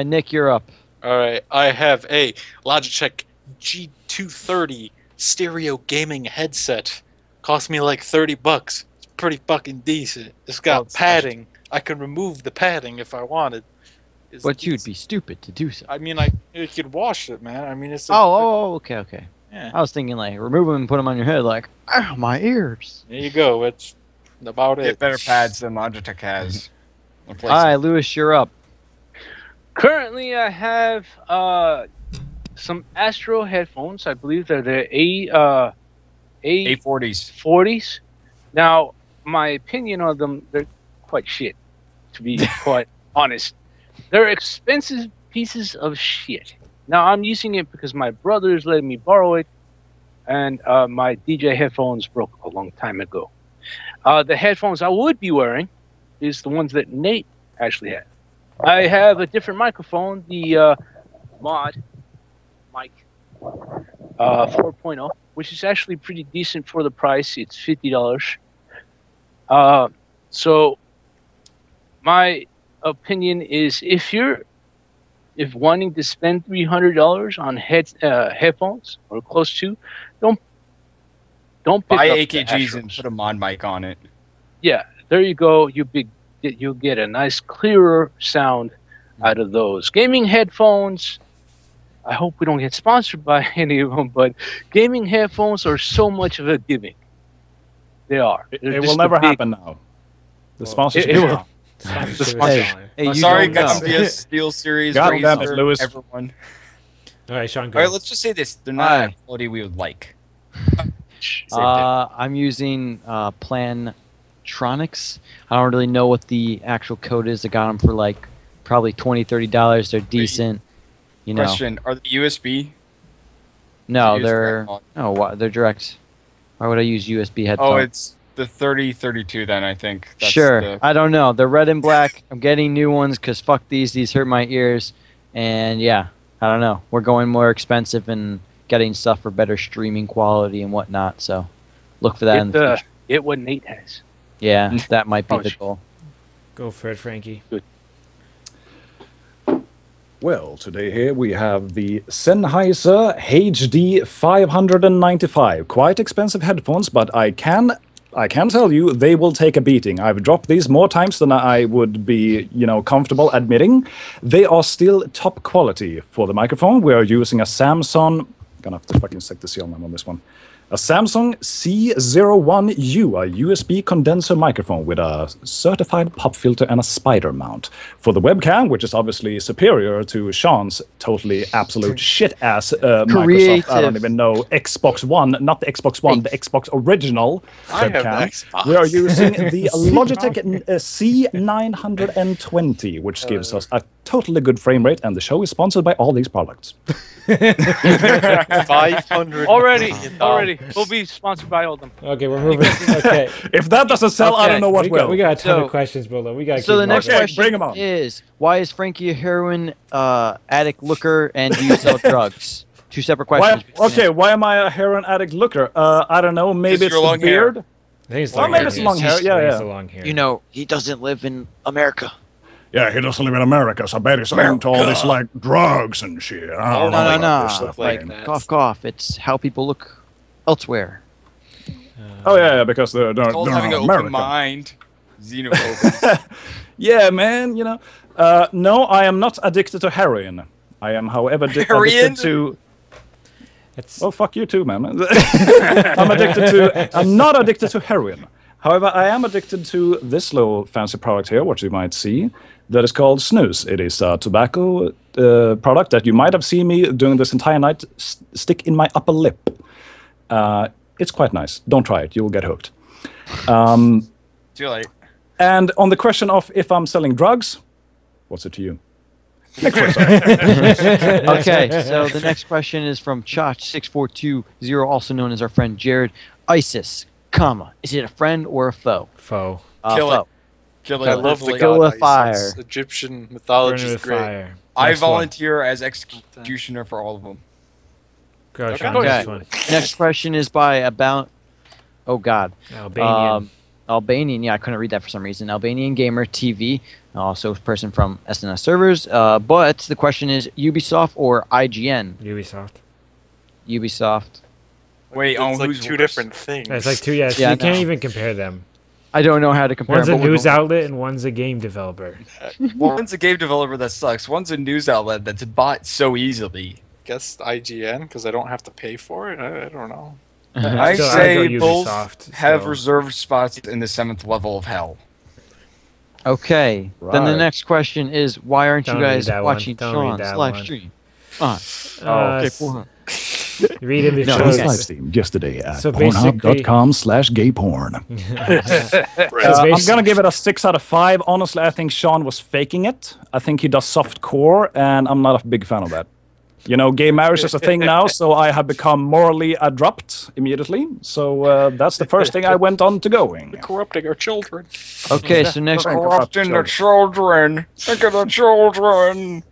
Nick, you're up. All right, I have a Logitech G230 stereo gaming headset. Cost me like $30. It's pretty fucking decent. It's got That's padding. I can remove the padding if I wanted. It's But you'd decent. be stupid to do so. I mean, you could wash it, man. I mean, it's. Okay. Yeah. I was thinking like remove them and put them on your head, like, ow, my ears. There you go. It's about Get it. better pads than Logitech has. All right, Lewis, you're up. Currently, I have some Astro headphones. I believe they're the A40s. A40s. Now, my opinion on them, they're quite shit, to be quite honest. They're expensive pieces of shit. Now, I'm using it because my brothers let me borrow it, and my DJ headphones broke a long time ago. The headphones I would be wearing is the ones that Nate actually had. I have a different microphone, the Mod mic 4.0, which is actually pretty decent for the price. It's $50. So my opinion is if wanting to spend $300 on headphones or close to, don't pick Buy up the AKGs and Astros. put a mod mic on it. Yeah, there you go. You'll get a nice clearer sound out of those gaming headphones. I hope we don't get sponsored by any of them, but gaming headphones are so much of a giving. They are. It They're will just never a big- happen now. The sponsorship It is will. gone. Hey, sorry, Gotham Steel Series. God damn it, Lewis. Everyone. All right, Sean, go. All right, let's just say this: they're not at quality we would like. I'm using Plantronics. I don't really know what the actual code is. I got them for like probably $20-$30. They're decent. You know. Question: are they USB? No, they're they're direct. Why would I use USB headphones? Oh, it's the 3032 then, I think. That's sure. I don't know. They're red and black. I'm getting new ones because fuck these. These hurt my ears. And yeah, I don't know. We're going more expensive and getting stuff for better streaming quality and whatnot. So look for that in the future. Get what Nate has. Yeah, that might be the goal. Go for it, Frankie. Good. Well, today here we have the Sennheiser HD 595. Quite expensive headphones, but I can tell you they will take a beating. I've dropped these more times than I would be, comfortable admitting. They are still top quality for the microphone. We are using a Samsung. I'm gonna have to fucking stick the seal on this one. A Samsung C01U, a USB condenser microphone with a certified pop filter and a spider mount. For the webcam, which is obviously superior to Sean's totally absolute shit-ass Microsoft, I don't even know, Xbox One, not the Xbox One, the Xbox original webcam. We are using the Logitech C920, which gives us a totally good frame rate, and the show is sponsored by all these products. 500 already. We'll be sponsored by all of them. Okay, we're moving. Okay. If that doesn't sell, I don't know what will. We got a ton of questions, Bolo. We got. So the next question is: why is Frankie a heroin addict looker, and do you sell drugs? Two separate questions. Why am I a heroin addict looker? I don't know. Maybe it's the beard. I think it's maybe it's long hair. Yeah. Long hair. You know, he doesn't live in America. Yeah, he doesn't live in America, so I bet he's into all this, like, drugs and shit. No. Like, cough. It's how people look elsewhere. Because they're not having an open mind. Xenophobic. Yeah, man, no, I am not addicted to heroin. I am, however, addicted to... Well, fuck you too, man. I'm not addicted to heroin. However, I am addicted to this little fancy product here, what you might see, that is called snus. It is a tobacco product that you might have seen me doing this entire night stick in my upper lip. It's quite nice. Don't try it. You will get hooked. Too late. And on the question of if I'm selling drugs, what's it to you? Next question. Okay, so the next question is from Chach6420, also known as our friend Jared. ISIS, is it a friend or a foe? Foe. Kill it. I love the Kill god with fire. Egyptian mythology is great. Fire. I volunteer as executioner for all of them. Go, Sean, okay. Next question is by Albanian. Yeah, I couldn't read that for some reason. Albanian Gamer TV, also a person from SNS servers. But the question is Ubisoft or IGN? Ubisoft. Wait, it's like two different things. It's like two. Yes, you can't even compare them. I don't know how to compare. One's a news outlet and one's a game developer. One's a game developer that sucks. One's a news outlet that's bought so easily. Guess IGN because I don't have to pay for it. I don't know. I say both have reserved spots in the 7th level of hell. Okay. Right. Then the next question is, why aren't you guys watching Sean's live stream? Okay. Read it before. Sean's live stream yesterday at pornhub.com/gayporn. I'm going to give it a 6 out of 5. Honestly, I think Sean was faking it. I think he does soft core, and I'm not a big fan of that. Gay marriage is a thing now, so I have become morally abrupt immediately. So that's the first thing I went on to going. Corrupting our children. Okay, so next... Corrupting the children. Look at the children.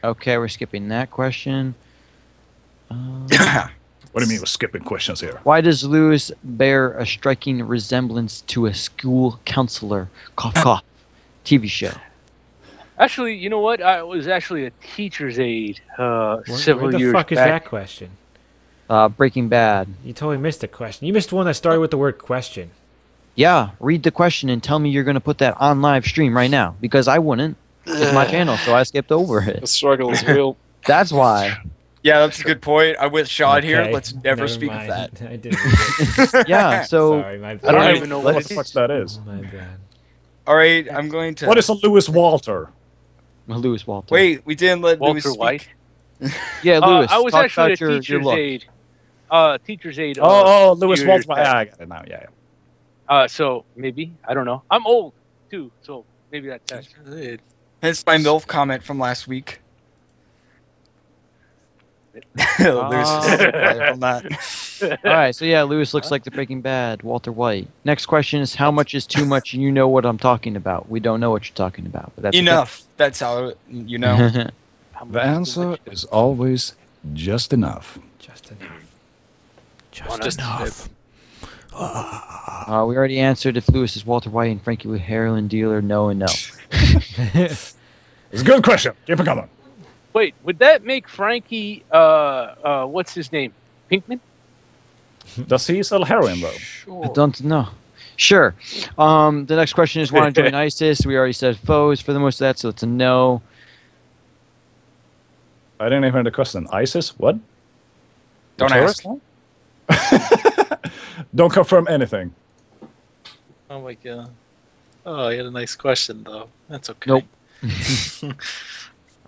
Okay, we're skipping that question. What do you mean we're skipping questions here? Why does Lewis bear a striking resemblance to a school counselor? Cough, cough. TV show. Actually, you know what? I was actually a teacher's aide several years back. What the fuck is that question? Breaking Bad. You totally missed a question. You missed one that started with the word question. Yeah, read the question and tell me you're going to put that on live stream right now. Because I wouldn't. It's my channel, so I skipped over it. The struggle is real. That's why. Yeah, that's a good point. I'm with Sean here. Let's never speak of that. I didn't. Yeah, so... Sorry, my bad. I don't even know what the fuck that is. My bad. All right, I'm going to. What is a Lewis Walter? Lewis Walter. Wait, we didn't let Lewis Walter speak. White. Yeah, Lewis. I was talk actually a about your teacher's look. aide. Teacher's aide. Lewis few Walter. years back. Yeah, I got it now. Yeah. So maybe I don't know. I'm old too, so maybe that's that. Hence my MILF comment from last week. Lewis is quiet on that. All right, so yeah, Lewis looks like the Breaking Bad Walter White. Next question is how much is too much, and you know what I'm talking about. We don't know what you're talking about, but that's Enough. That's how you know. okay. The answer is always just enough. Just enough. Just enough. We already answered if Lewis is Walter White and Frankie with heroin dealer. No and no. It's a good question. Keep it coming. Wait, would that make Frankie? What's his name? Pinkman? Does he sell heroin though? I don't know. Sure. The next question is want to join ISIS. We already said foes for the most of that, so it's a no. I didn't even hear the question. ISIS? What? Don't ask. Don't confirm anything. Oh my god. Oh, you had a nice question though. That's okay. Nope.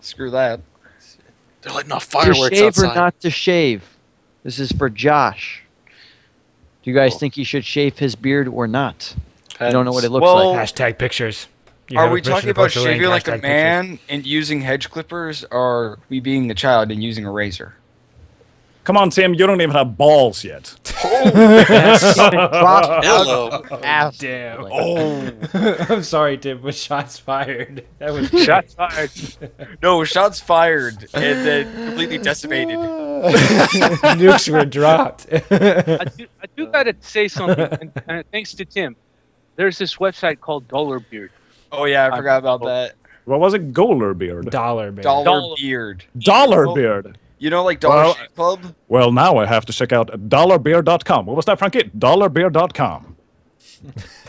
Screw that. They're letting off To fireworks shave outside. or not to shave? This is for Josh. Do you guys think he should shave his beard or not? I don't know what it looks Well, like. Hashtag pictures. You Are have we permission talking to about post a link, shaving like a hashtag man and using hedge clippers, or are we being a child and using a razor? Come on, Tim. You don't even have balls yet. Hello. Damn. Oh. I'm sorry, Tim, but shots fired. That was Shots fired. No, shots fired and then completely decimated. Nukes were dropped. I do gotta say something, and thanks to Tim. There's this website called Dollar Beard. Oh yeah, I forgot about that. What was it? Goaler beard. Dollar bear. Dollar beard. Dollar beard. You know, like Dollar Well, Shave Club? Well, now I have to check out dollarbeard.com. What was that, Frankie? Dollarbeard.com.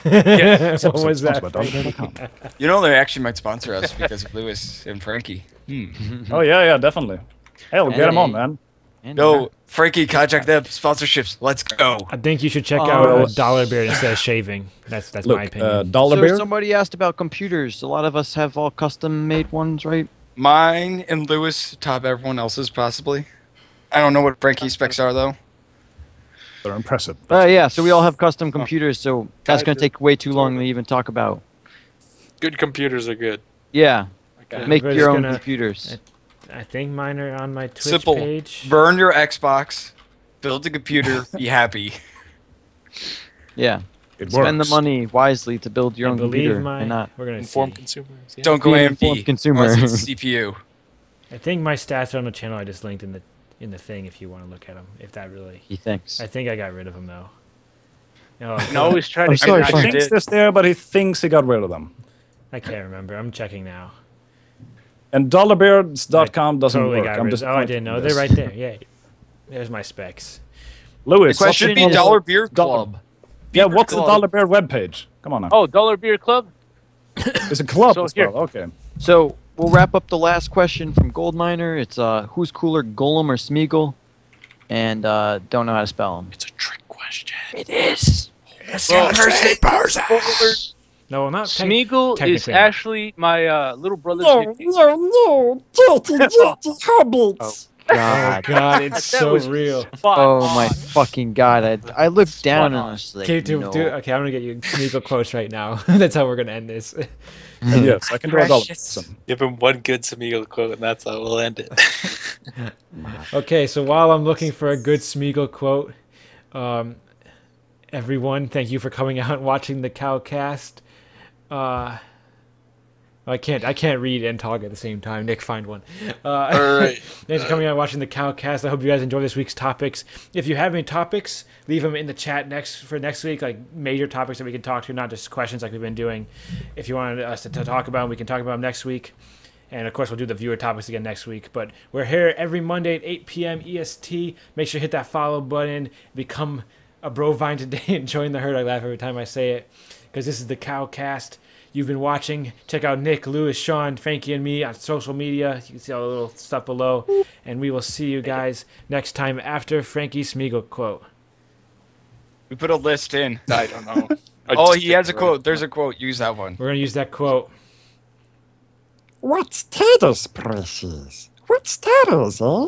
What was that? Dollarbeard.com. You know, they actually might sponsor us because of Lewis and Frankie. Oh, yeah, definitely. Hell, get him on, man. No, Frankie, contact them. Sponsorships. Let's go. I think you should check out Dollar Beard instead of shaving. That's my Look, opinion. Dollar So Beard. somebody asked about computers. A lot of us have all custom-made ones, right? Mine and Lewis top everyone else's, possibly. I don't know what Frankie's specs are, though. They're impressive. Yeah, so we all have custom computers, so that's going to take way too long to even talk about. Good computers are good. Yeah, Okay. make We're your just own gonna- computers. I think mine are on my Twitch Simple. page. Burn your Xbox, build a computer, be happy. Yeah, It spend the works. money wisely to build your And own believe computer. my. and not. We're gonna Informed see. consumers. Yeah. Don't go Be an AMD. informed consumer. Unless it's CPU. I think my stats are on the channel. I just linked in the thing if you want to look at them. If that really. He thinks. I think I got rid of them though. No, And always try I'm to sorry, get he thinks this there, but he thinks he got rid of them. I can't remember. I'm checking now. And dollarbeards.com doesn't Totally work. got I'm rid. just. Oh, I didn't know. They're right there. Yeah. There's my specs. Lewis, The question Should be is- Dollar Beer Dollar- Club. Yeah, what's the Club. Dollar Beard webpage? Come on now. Oh, Dollar Beard Club. It's a club so as here- well. Okay. So we'll wrap up the last question from Goldminer. It's who's cooler, Golem or Smeagol? And don't know how to spell them. It's a trick question. It is. No, not Smeagol is technically not. actually my little brother's nickname. God. God, it's That so was real. spot Oh on. my fucking God. I looked down and I was like, Okay, no. okay, I'm gonna get you Smeagol quotes right now. That's how we're gonna end this. Yes, I can do a dollar. Precious. Give him one good Smeagol quote, and that's how we'll end it. Okay, so while I'm looking for a good Smeagol quote, everyone, thank you for coming out and watching the CowCast. I can't read and talk at the same time. Nick, find one. All right. Thanks for coming out and watching the CowCast. I hope you guys enjoy this week's topics. If you have any topics, leave them in the chat for next week, like major topics that we can talk to, not just questions like we've been doing. If you wanted us to talk about them, we can talk about them next week. And, of course, we'll do the viewer topics again next week. But we're here every Monday at 8 p.m. EST. Make sure you hit that follow button. Become a Brovine today and join the herd. I laugh every time I say it because this is the CowCast. You've been watching. Check out Nick, Lewis, Sean, Frankie, and me on social media. You can see all the little stuff below. And we will see you guys next time after Frankie Smeagol quote. We put a list in. I don't know. Oh, he has a quote. There's a quote. Use that one. We're gonna use that quote. What's status, precious? What's status, eh?